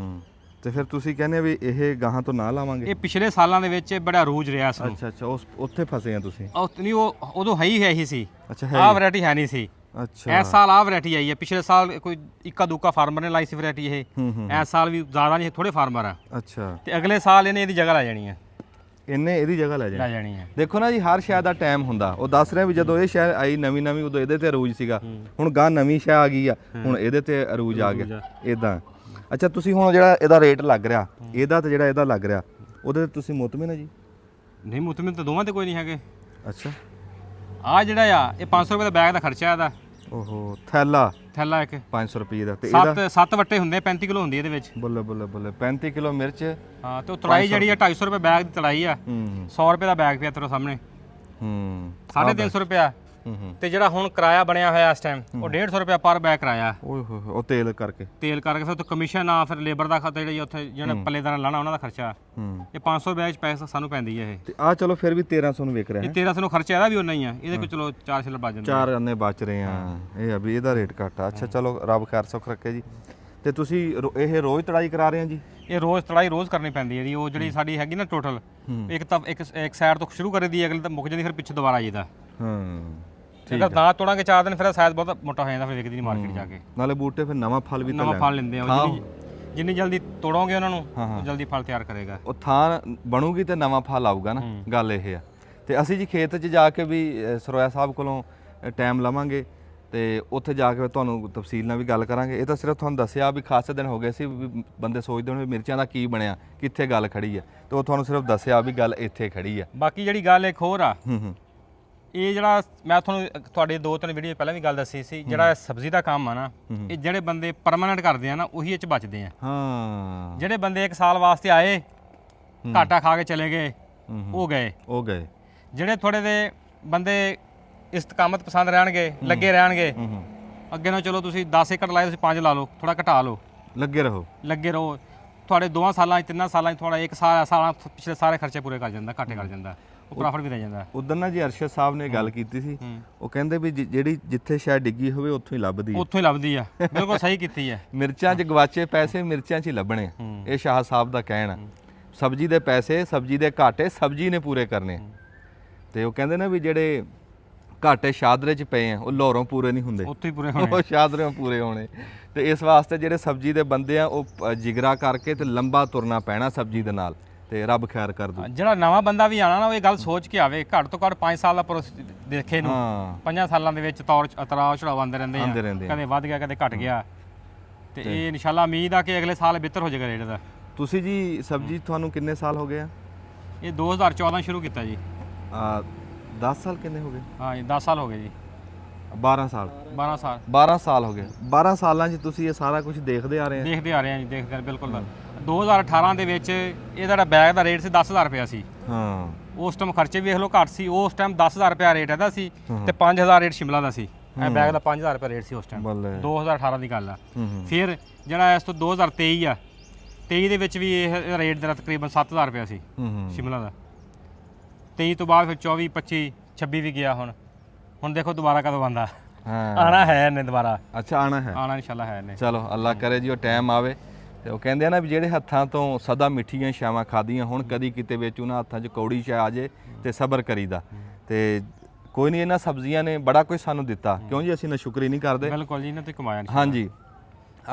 S1: ਤੇ ਫਿਰ ਤੁਸੀਂ ਕਹਿੰਦੇ ਵੀ ਇਹ ਗਾਹਾਂ ਤੋਂ ਨਾ ਲਾਵਾਂਗੇ?
S2: ਇਹ ਪਿਛਲੇ ਸਾਲਾਂ ਦੇ ਵਿੱਚ ਬੜਾ ਰੂਜ ਰਿਹਾ ਇਸ ਨੂੰ।
S1: ਅੱਛਾ ਉਸ ਉੱਥੇ ਫਸੇ ਆ ਤੁਸੀਂ?
S2: ਨਹੀਂ ਉਹ ਉਦੋਂ ਹੈ ਹੀ ਸੀ।
S1: ਅੱਛਾ
S2: ਆਹ ਵੈਰਾਈਟੀ ਹੈ ਨਹੀਂ ਸੀ।
S1: ਅੱਛਾ
S2: ਇਸ ਸਾਲ ਆਹ ਵੈਰਾਈਟੀ ਆਈ ਹੈ। ਪਿਛਲੇ ਸਾਲ ਕੋਈ ਇੱਕਾ ਦੁੱਕਾ ਫਾਰਮਰ ਨੇ ਲਾਈ ਸੀ ਵੈਰਾਈਟੀ ਇਹ। ਇਸ ਸਾਲ ਵੀ ਜ਼ਿਆਦਾ ਨਹੀਂ, ਥੋੜੇ ਫਾਰਮਰ ਆ।
S1: ਅੱਛਾ
S2: ਤੇ ਅਗਲੇ ਸਾਲ ਇਹਨੇ ਇਹਦੀ ਜਗ੍ਹਾ ਲੈ ਜਾਣੀ ਹੈ।
S1: ਇਹਨੇ ਇਹਦੀ ਜਗ੍ਹਾ ਲੈ
S2: ਜਾਣੀ ਹੈ।
S1: ਦੇਖੋ ਨਾ ਜੀ ਹਰ ਸ਼ੈ ਦਾ ਟਾਈਮ ਹੁੰਦਾ। ਉਹ ਦੱਸ ਰਿਹਾ ਵੀ ਜਦੋਂ ਇਹ ਸ਼ੈ ਆਈ ਨਵੀਂ ਉਦੋਂ ਇਹਦੇ ਤੇ ਅਰੂਜ ਸੀਗਾ। ਹੁਣ ਗਾਂ ਨਵੀਂ ਸ਼ੈ ਆ ਗਈ ਆ, ਹੁਣ ਇਹਦੇ ਤੇ ਅਰੂਜ ਆ ਗਿਆ ਇਦਾਂ। ਅੱਛਾ ਤੁਸੀਂ ਹੁਣ ਜਿਹੜਾ ਇਹਦਾ ਰੇਟ ਲੱਗ ਰਿਹਾ ਇਹਦਾ ਤੇ ਜਿਹੜਾ ਇਹਦਾ ਲੱਗ ਰਿਹਾ ਉਹਦੇ ਤੇ ਤੁਸੀਂ ਮੁਤਮਿਨ ਹੋ ਜੀ?
S2: ਨਹੀਂ ਮੁਤਮਿਨ ਤਾਂ ਦੋਵਾਂ ਤੇ ਕੋਈ ਨਹੀਂ ਹੈਗੇ।
S1: ਅੱਛਾ
S2: ਆ ਜਿਹੜਾ ਆ ਇਹ 500 ਰੁਪਏ ਦਾ ਬੈਗ ਦਾ ਖਰਚਾ ਇਹਦਾ।
S1: ਓਹੋ ਥੈਲਾ
S2: ਥੈਲਾ ਇੱਕ
S1: 500 ਰੁਪਏ ਦਾ ਤੇ ਇਹਦਾ
S2: 7 ਵੱਟੇ ਹੁੰਦੇ 35 ਕਿਲੋ ਹੁੰਦੀ ਇਹਦੇ ਵਿੱਚ।
S1: ਬੱਲੇ ਬੱਲੇ ਬੱਲੇ 35 ਕਿਲੋ ਮਿਰਚ।
S2: ਹਾਂ ਤੇ ਉਹ ਤੜਾਈ ਜਿਹੜੀ ਆ 250 ਰੁਪਏ ਬੈਗ ਦੀ ਤੜਾਈ ਆ। 100 ਰੁਪਏ ਦਾ ਬੈਗ ਪਿਆ ਤੇਰੇ ਸਾਹਮਣੇ। 350 ਰੁਪਿਆ। ਤੇ ਜਿਹੜਾ ਹੁਣ ਕਿਰਾਇਆ ਬਣਿਆ ਹੋਇਆ ਇਸ ਟਾਈਮ ਉਹ 150 ਰੁਪਿਆ ਪਰ ਬੈਗ ਕਿਰਾਇਆ।
S1: ਓਏ ਹੋਏ ਉਹ ਤੇਲ ਕਰਕੇ
S2: ਫਿਰ ਉੱਥੇ ਕਮਿਸ਼ਨ ਆ, ਫਿਰ ਲੇਬਰ ਦਾ ਖਰਚਾ ਜਿਹੜੀ ਉੱਥੇ ਜਿਹੜੇ ਪੱਲੇਦਾਰਾਂ ਲਾਣਾ ਉਹਨਾਂ ਦਾ ਖਰਚਾ। ਇਹ 500 ਬੈਗ ਚ ਪੈਸਾ ਸਾਨੂੰ ਪੈਂਦੀ ਹੈ ਇਹ।
S1: ਤੇ ਆ ਚਲੋ ਫਿਰ ਵੀ 1300 ਨੂੰ ਵਿਕ ਰਿਹਾ
S2: ਇਹ
S1: ਹੈ।
S2: 1300 ਨੂੰ ਖਰਚਾ ਇਹਦਾ ਵੀ ਉਨਾ ਹੀ ਆ। ਇਹਦੇ ਕੋਲ ਚਲੋ 4 ਛਿੱਲੜ ਬਚ ਜਾਂਦੇ।
S1: 4 ਅੰਨੇ ਬਚ ਰਹੇ ਆ। ਇਹ ਆ ਵੀ ਇਹਦਾ ਰੇਟ ਘੱਟ ਆ। ਅੱਛਾ ਚਲੋ ਰੱਬ ਖੈਰ ਸੁੱਖ ਰੱਖੇ ਜੀ। ਤੇ ਤੁਸੀਂ ਇਹ ਰੋਜ਼ ਤੜਾਈ ਕਰਾ ਰਹੇ ਆ ਜੀ?
S2: ਇਹ ਰੋਜ਼ ਤੜਾਈ ਰੋਜ਼ ਕਰਨੀ ਪੈਂਦੀ ਹੈ ਜੀ। ਉਹ ਜਿਹੜੀ ਸਾਡੀ ਹੈਗੀ ਨਾ ਟੋਟਲ ਇੱਕ ਤਾਂ ਇੱਕ ਸਾਈਡ ਤੋਂ ਸ਼ੁਰੂ ਕਰੀ ਦੀ, ਅਗਲੇ ਤਾਂ ਮੁੱਕ ਜਾਂਦੀ, ਫਿਰ ਪਿੱਛੇ ਦੁਬਾਰਾ ਆਈਦਾ। ਅਗਰ ਨਾ ਤੋੜਾਂਗੇ 4 ਦਿਨ ਫਿਰ ਸਾਈਜ਼ ਬਹੁਤ ਮੋਟਾ ਹੋ ਜਾਂਦਾ, ਫਿਰ ਵਿਕਦੀ ਨਹੀਂ ਮਾਰਕੀਟ ਜਾ ਕੇ।
S1: ਨਾਲੇ ਬੂਟੇ ਫਿਰ ਨਵਾਂ ਫਲ ਵੀ ਤਾਂ
S2: ਨਵਾਂ ਫਲ ਲੈਂਦੇ ਆ। ਜਿੰਨੀ ਜਲਦੀ ਤੋੜੋਗੇ ਉਹਨਾਂ ਨੂੰ ਜਲਦੀ ਫਲ ਤਿਆਰ ਕਰੇਗਾ।
S1: ਉਹ ਥਾਂ ਬਣੂਗੀ ਤੇ ਨਵਾਂ ਫਲ ਆਊਗਾ ਨਾ। ਗੱਲ ਇਹ ਆ। ਤੇ ਅਸੀਂ ਜੀ ਖੇਤ 'ਚ ਜਾ ਕੇ ਵੀ ਸਰੋਇਆ ਸਾਹਿਬ ਕੋਲੋਂ ਟਾਈਮ ਲਵਾਂਗੇ ਤੇ ਉੱਥੇ ਜਾ ਕੇ ਤੁਹਾਨੂੰ ਤਫਸੀਲ ਨਾਲ ਵੀ ਗੱਲ ਕਰਾਂਗੇ। ਇਹ ਤਾਂ ਸਿਰਫ ਤੁਹਾਨੂੰ ਦੱਸਿਆ ਵੀ ਖਾਸੇ ਦਿਨ ਹੋ ਗਏ ਸੀ ਵੀ ਬੰਦੇ ਸੋਚਦੇ ਹੋਣ ਵੀ ਮਿਰਚਾਂ ਦਾ ਕੀ ਬਣਿਆ, ਕਿੱਥੇ ਗੱਲ ਖੜੀ ਆ, ਤੇ ਉਹ ਤੁਹਾਨੂੰ ਸਿਰਫ ਦੱਸਿਆ ਵੀ ਗੱਲ ਇੱਥੇ ਖੜੀ ਆ।
S2: ਬਾਕੀ ਜਿਹੜੀ ਗੱਲ ਇੱਕ ਹੋਰ ਆ, ਇਹ ਜਿਹੜਾ ਮੈਂ ਤੁਹਾਨੂੰ ਤੁਹਾਡੇ 2-3 ਵੀਡੀਓ ਪਹਿਲਾਂ ਵੀ ਗੱਲ ਦੱਸੀ ਸੀ, ਜਿਹੜਾ ਸਬਜ਼ੀ ਦਾ ਕੰਮ ਆ ਨਾ, ਇਹ ਜਿਹੜੇ ਬੰਦੇ ਪਰਮਾਨੈਂਟ ਕਰਦੇ ਆ ਨਾ ਉਹੀ ਇਹ 'ਚ ਬਚਦੇ ਆ।
S1: ਹਾਂ
S2: ਜਿਹੜੇ ਬੰਦੇ 1 ਸਾਲ ਵਾਸਤੇ ਆਏ ਘਾਟਾ ਖਾ ਕੇ ਚਲੇ ਗਏ ਉਹ ਗਏ। ਜਿਹੜੇ ਥੋੜੇ ਦੇ ਬੰਦੇ ਇਸਤਕਾਮਤ ਪਸੰਦ ਰਹਿਣਗੇ, ਲੱਗੇ ਰਹਿਣਗੇ, ਅੱਗੇ ਨਾਲ ਚਲੋ ਤੁਸੀਂ 10 ਏਕੜ ਲਾਏ ਤੁਸੀਂ 5 ਲਾ ਲਓ, ਥੋੜਾ ਘਟਾ ਲਓ, ਲੱਗੇ ਰਹੋ। ਤੁਹਾਡੇ 2 ਸਾਲਾਂ 'ਚ 3 ਸਾਲਾਂ 'ਚ ਥੋੜਾ 1 ਸਾਲਾਂ ਪਿਛਲੇ ਸਾਰੇ ਖਰਚੇ ਪੂਰੇ ਕਰ ਜਾਂਦਾ, ਘਾਟੇ ਕਰ ਜਾਂਦਾ, ਉਹ ਪ੍ਰੋਫਿਟ ਵੀ ਰਹਿ ਜਾਂਦਾ।
S1: ਉਦੋਂ ਨਾ ਜੀ ਅਰਸ਼ਦ ਸਾਹਿਬ ਨੇ ਗੱਲ ਕੀਤੀ ਸੀ, ਉਹ ਕਹਿੰਦੇ ਵੀ ਜਿਹੜੀ ਜਿੱਥੇ ਸ਼ਾਇਦ ਡਿੱਗੀ ਹੋਵੇ ਉੱਥੋਂ ਹੀ ਲੱਭਦੀ ਆ। ਬਿਲਕੁਲ ਸਹੀ ਕੀਤੀ ਹੈ। ਮਿਰਚਾਂ 'ਚ ਗਵਾਚੇ ਪੈਸੇ ਮਿਰਚਾਂ 'ਚ ਹੀ ਲੱਭਣੇ। ਇਹ ਸ਼ਾਹ ਸਾਹਿਬ ਦਾ ਕਹਿਣਾ। ਸਬਜ਼ੀ ਦੇ ਪੈਸੇ, ਸਬਜ਼ੀ ਦੇ ਘਾਟੇ ਸਬਜ਼ੀ ਨੇ ਪੂਰੇ ਕਰਨੇ। ਤੇ ਉਹ ਕਹਿੰਦੇ ਨੇ ਵੀ ਜਿਹੜੇ ਘਾਟੇ ਸ਼ਾਦਰੇ 'ਚ ਪਏ ਆ ਉਹ ਲਾਹੌਰੋਂ ਪੂਰੇ ਨਹੀਂ ਹੁੰਦੇ,
S2: ਉੱਥੇ ਹੀ ਪੂਰੇ ਹੋਣੇ,
S1: ਉਹ ਸ਼ਾਦਰਿਓਂ ਪੂਰੇ ਹੋਣੇ। ਤੇ ਇਸ ਵਾਸਤੇ ਜਿਹੜੇ ਸਬਜ਼ੀ ਦੇ ਬੰਦੇ ਆ ਉਹ ਜਿਗਰਾ ਕਰਕੇ ਤੇ ਲੰਬਾ ਤੁਰਨਾ ਪੈਣਾ ਸਬਜ਼ੀ ਦੇ ਨਾਲ, ਤੇ ਰੱਬ ਖੈਰ ਕਰ ਦੂ।
S2: ਜਿਹੜਾ ਨਵਾਂ ਬੰਦਾ ਵੀ ਆਣਾ ਨਾ ਉਹ ਇਹ ਗੱਲ ਸੋਚ ਕੇ ਆਵੇ, ਘੱਟ ਤੋਂ ਘੱਟ 5 ਸਾਲ ਦਾ ਦੇਖੇ ਨੂੰ। 5 ਸਾਲਾਂ ਦੇ ਵਿੱਚ ਉਤਰਾਅ ਚੜਾਵ ਆਉਂਦੇ ਰਹਿੰਦੇ ਆ, ਕਦੇ ਵੱਧ ਗਿਆ ਕਦੇ ਘਟ ਗਿਆ। ਤੇ ਇਹ ਇਨਸ਼ਾਅੱਲਾ ਉਮੀਦ ਆ ਕਿ ਅਗਲੇ ਸਾਲ ਬਿਹਤਰ ਹੋ ਜਾਏਗਾ ਰੇਟ ਦਾ।
S1: ਤੁਸੀਂ ਜੀ ਸਬਜ਼ੀ ਤੁਹਾਨੂੰ ਕਿੰਨੇ ਸਾਲ ਹੋ ਗਏ ਆ?
S2: ਇਹ 2014 ਸ਼ੁਰੂ ਕੀਤਾ ਜੀ।
S1: 10 ਸਾਲ ਕਿੰਨੇ ਹੋ ਗਏ?
S2: ਹਾਂ ਜੀ 10 ਸਾਲ ਹੋ ਗਏ ਜੀ।
S1: 12 ਸਾਲ
S2: 12
S1: ਸਾਲ ਹੋ ਗਏ। 12 ਸਾਲਾਂ 'ਚ ਤੁਸੀਂ ਇਹ ਸਾਰਾ ਕੁਝ ਦੇਖਦੇ ਆ ਰਹੇ ਆ?
S2: ਦੇਖਦੇ ਆ ਰਹੇ ਹਾਂ ਬਿਲਕੁਲ। 2018 ਦੇ ਵਿੱਚ ਇਹ ਜਿਹੜਾ ਬੈਗ ਦਾ ਰੇਟ ਸੀ 10,000 ਰੁਪਇਆ ਸੀ। ਉਸ ਟਾਈਮ ਖਰਚੇ ਵੀ ਵੇਖ ਲਓ ਘੱਟ ਸੀ। ਉਸ ਟਾਈਮ 10,000 ਰੁਪਇਆ ਰੇਟ ਇਹਦਾ ਸੀ ਤੇ 5,000 ਰੇਟ ਸ਼ਿਮਲਾ ਦਾ ਸੀ। ਇਹ ਬੈਗ ਦਾ 5,000 ਰੁਪਇਆ ਰੇਟ ਸੀ ਉਸ ਟਾਈਮ, 2018 ਦੀ ਗੱਲ ਆ। ਫਿਰ ਜਿਹੜਾ ਇਸ ਤੋਂ 2023 ਆ, 23 ਦੇ ਵਿੱਚ ਵੀ ਇਹ ਰੇਟ ਦਾ ਤਕਰੀਬਨ 7,000 ਰੁਪਇਆ ਸੀ ਸ਼ਿਮਲਾ ਦਾ। 23 ਤੋਂ ਬਾਅਦ ਫਿਰ 24, 25, 26 ਵੀ ਗਿਆ। ਹੁਣ ਦੇਖੋ ਦੁਬਾਰਾ ਕਦੋਂ ਆਉਂਦਾ। ਆਣਾ ਹੈ ਇਹਨੇ ਦੁਬਾਰਾ।
S1: ਅੱਛਾ ਆਣਾ
S2: ਇਨਸ਼ਾਅੱਲਾ ਹੈ ਇਹਨੇ।
S1: ਚਲੋ ਅੱਲਾ ਕਰੇ ਜੀ ਉਹ ਟਾਈਮ ਆਵੇ। ਤੇ ਉਹ ਕਹਿੰਦੇ ਆ ਨਾ ਵੀ ਜਿਹੜੇ ਹੱਥਾਂ ਤੋਂ ਸਦਾ ਮਿੱਠੀਆਂ ਛਾਵਾਂ ਖਾਦੀਆਂ ਹੁਣ, ਕਦੀ ਕਿਤੇ ਵਿੱਚ ਉਹਨਾਂ ਹੱਥਾਂ 'ਚ ਕੌੜੀ ਛਾ ਆ ਜੇ ਤੇ ਸਬਰ ਕਰੀਦਾ। ਤੇ ਕੋਈ ਨਹੀਂ, ਇਹਨਾਂ ਸਬਜ਼ੀਆਂ ਨੇ ਬੜਾ ਕੁਝ ਸਾਨੂੰ ਦਿੱਤਾ, ਕਿਉਂ ਜੀ ਅਸੀਂ ਨਾ ਸ਼ੁਕਰ ਹੀ ਨਹੀਂ ਕਰਦੇ।
S2: ਬਿਲਕੁਲ ਜੀ, ਇਹਨਾਂ ਤੇ ਕਮਾਇਆ।
S1: ਹਾਂਜੀ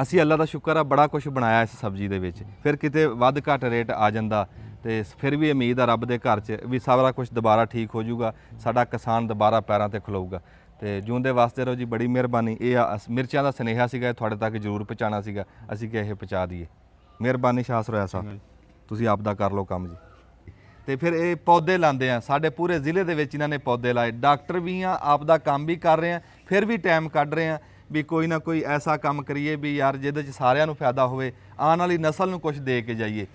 S1: ਅਸੀਂ ਅੱਲਾ ਦਾ ਸ਼ੁਕਰ ਆ ਬੜਾ ਕੁਝ ਬਣਾਇਆ ਇਸ ਸਬਜ਼ੀ ਦੇ ਵਿੱਚ। ਫਿਰ ਕਿਤੇ ਵੱਧ ਘੱਟ ਰੇਟ ਆ ਜਾਂਦਾ ਤੇ ਫਿਰ ਵੀ ਉਮੀਦ ਆ ਰੱਬ ਦੇ ਘਰ 'ਚ ਵੀ ਸਾਰਾ ਕੁਝ ਦੁਬਾਰਾ ਠੀਕ ਹੋ ਜਾਊਗਾ, ਸਾਡਾ ਕਿਸਾਨ ਦੁਬਾਰਾ ਪੈਰਾਂ ਤੇ ਖਲੋਊਗਾ। ਤੇ ਜਿਉਂਦੇ ਵਾਸਤੇ ਰਹੋ ਜੀ, ਬੜੀ ਮਿਹਰਬਾਨੀ। ਇਹ ਮਿਰਚਾਂ ਦਾ ਸੁਨੇਹਾ ਸੀਗਾ, ਤੁਹਾਡੇ ਤੱਕ ਜ਼ਰੂਰ ਪਹੁੰਚਾਉਣਾ ਸੀਗਾ, ਅਸੀਂ ਕਿ ਇਹ ਪਹੁੰਚਾ ਦਈਏ। ਮਿਹਰਬਾਨੀ ਸ਼ਾਹ ਸਰੋਇਆ ਸਾਹਿਬ, ਤੁਸੀਂ ਆਪ ਦਾ ਕਰ ਲਓ ਕੰਮ ਜੀ। ਤੇ ਫਿਰ ਇਹ ਪੌਦੇ ਲਾਉਂਦੇ ਆ, ਸਾਡੇ ਪੂਰੇ ਜ਼ਿਲ੍ਹੇ ਦੇ ਵਿੱਚ ਇਹਨਾਂ ਨੇ ਪੌਦੇ ਲਾਏ। ਡਾਕਟਰ ਵੀ ਆ, ਆਪ ਦਾ ਕੰਮ ਵੀ ਕਰ ਰਹੇ ਆ, ਫਿਰ ਵੀ ਟਾਈਮ ਕੱਢ ਰਹੇ ਆ ਵੀ ਕੋਈ ਨਾ ਕੋਈ ਐਸਾ ਕੰਮ ਕਰੀਏ ਵੀ ਯਾਰ ਜਿਹਦੇ 'ਚ ਸਾਰਿਆਂ ਨੂੰ ਫਾਇਦਾ ਹੋਵੇ, ਆਉਣ ਵਾਲੀ ਨਸਲ ਨੂੰ ਕੁਝ ਦੇ ਕੇ ਜਾਈਏ।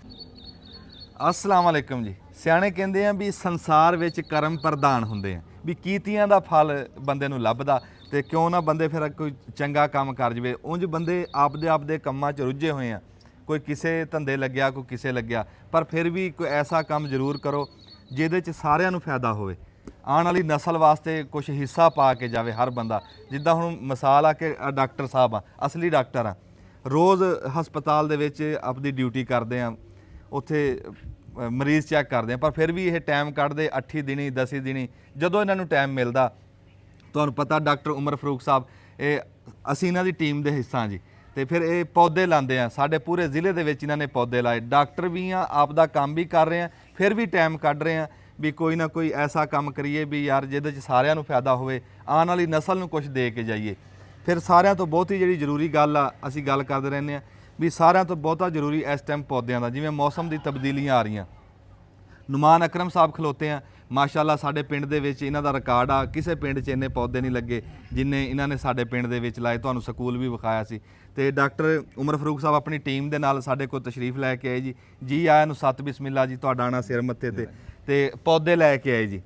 S1: ਅਸਲਾਮ ਵਾਲੇਕਮ ਜੀ। ਸਿਆਣੇ ਕਹਿੰਦੇ ਆ ਵੀ ਸੰਸਾਰ ਵਿੱਚ ਕਰਮ ਪ੍ਰਧਾਨ ਹੁੰਦੇ ਆ, ਵੀ ਕੀਤੀਆਂ ਦਾ ਫਲ ਬੰਦੇ ਨੂੰ ਲੱਭਦਾ। ਤੇ ਕਿਉਂ ਨਾ ਬੰਦੇ ਫਿਰ ਕੋਈ ਚੰਗਾ ਕੰਮ ਕਰ ਜਵੇ। ਉਂਝ ਬੰਦੇ ਆਪਦੇ ਕੰਮਾਂ 'ਚ ਰੁੱਝੇ ਹੋਏ ਆ, ਕੋਈ ਕਿਸੇ ਧੰਦੇ ਲੱਗਿਆ, ਕੋਈ ਕਿਸੇ ਲੱਗਿਆ, ਪਰ ਫਿਰ ਵੀ ਕੋਈ ਐਸਾ ਕੰਮ ਜ਼ਰੂਰ ਕਰੋ ਜਿਹਦੇ 'ਚ ਸਾਰਿਆਂ ਨੂੰ ਫਾਇਦਾ ਹੋਵੇ, ਆਉਣ ਵਾਲੀ ਨਸਲ ਵਾਸਤੇ ਕੁਝ ਹਿੱਸਾ ਪਾ ਕੇ ਜਾਵੇ ਹਰ ਬੰਦਾ। ਜਿੱਦਾਂ ਹੁਣ ਮਿਸਾਲ ਆ ਕਿ ਡਾਕਟਰ ਸਾਹਿਬ ਆ, ਅਸਲੀ ਡਾਕਟਰ ਆ, ਰੋਜ਼ ਹਸਪਤਾਲ ਦੇ ਵਿੱਚ ਆਪਣੀ ਡਿਊਟੀ ਕਰਦੇ ਆ, ਉੱਥੇ ਮਰੀਜ਼ ਚੈੱਕ ਕਰਦੇ ਆ, ਪਰ ਫਿਰ ਵੀ ਇਹ ਟਾਈਮ ਕੱਢਦੇ 8 ਦਿਨੀ 10 ਦਿਨੀ ਜਦੋਂ ਇਹਨਾਂ ਨੂੰ ਟਾਈਮ ਮਿਲਦਾ। ਤੁਹਾਨੂੰ ਪਤਾ ਡਾਕਟਰ ਉਮਰ ਫਰੂਕ ਸਾਹਿਬ, ਇਹ ਅਸੀਂ ਇਹਨਾਂ ਦੀ ਟੀਮ ਦੇ ਹਿੱਸਾ ਜੀ। ਤੇ ਫਿਰ ਇਹ ਪੌਦੇ ਲਾਉਂਦੇ ਆ, ਸਾਡੇ ਪੂਰੇ ਜ਼ਿਲ੍ਹੇ ਦੇ ਵਿੱਚ ਇਹਨਾਂ ਨੇ ਪੌਦੇ ਲਾਏ। ਡਾਕਟਰ ਵੀ ਆ, ਆਪ ਦਾ ਕੰਮ ਵੀ ਕਰ ਰਹੇ ਆ, ਫਿਰ ਵੀ ਟਾਈਮ ਕੱਢ ਰਹੇ ਆ ਵੀ ਕੋਈ ਨਾ ਕੋਈ ਐਸਾ ਕੰਮ ਕਰੀਏ ਵੀ ਯਾਰ ਜਿਹਦੇ 'ਚ ਸਾਰਿਆਂ ਨੂੰ ਫਾਇਦਾ ਹੋਵੇ, ਆਉਣ ਵਾਲੀ ਨਸਲ ਨੂੰ ਕੁਝ ਦੇ ਕੇ ਜਾਈਏ। ਫਿਰ ਸਾਰਿਆਂ ਤੋਂ ਬਹੁਤੀ ਜਿਹੜੀ ਜ਼ਰੂਰੀ ਗੱਲ ਆ, ਅਸੀਂ ਗੱਲ ਕਰਦੇ ਰਹਿੰਦੇ ਆ ਵੀ ਸਾਰਿਆਂ ਤੋਂ ਬਹੁਤਾ ਜ਼ਰੂਰੀ ਇਸ ਟਾਈਮ ਪੌਦਿਆਂ ਦਾ, ਜਿਵੇਂ ਮੌਸਮ ਦੀ ਤਬਦੀਲੀਆਂ ਆ ਰਹੀਆਂ, ਨੁਮਾਨ ਅਕਰਮ ਸਾਹਿਬ ਖਲੋਤੇ ਆ, ਮਾਸ਼ਾਅੱਲਾ ਸਾਡੇ ਪਿੰਡ ਦੇ ਵਿੱਚ ਇਹਨਾਂ ਦਾ ਰਿਕਾਰਡ ਆ, ਕਿਸੇ ਪਿੰਡ 'ਚ ਇੰਨੇ ਪੌਦੇ ਨਹੀਂ ਲੱਗੇ ਜਿੰਨੇ ਇਹਨਾਂ ਨੇ ਸਾਡੇ ਪਿੰਡ ਦੇ ਵਿੱਚ ਲਾਏ। ਤੁਹਾਨੂੰ ਸਕੂਲ ਵੀ ਵਿਖਾਇਆ ਸੀ। ਤੇ ਡਾਕਟਰ ਉਮਰ ਫਰੂਕ ਸਾਹਿਬ ਆਪਣੀ ਟੀਮ ਦੇ ਨਾਲ ਸਾਡੇ ਕੋਲ ਤਸ਼ਰੀਫ ਲੈ ਕੇ ਆਏ ਜੀ। ਜੀ ਆਇਆਂ ਨੂੰ, ਸਤ ਬਿਸਮਿਲ੍ਲਾ ਜੀ, ਤੁਹਾਡਾ ਆਣਾ ਸਿਰ ਮੱਥੇ ਤੇ ਪੌਦੇ ਲੈ ਕੇ ਆਏ ਜੀ।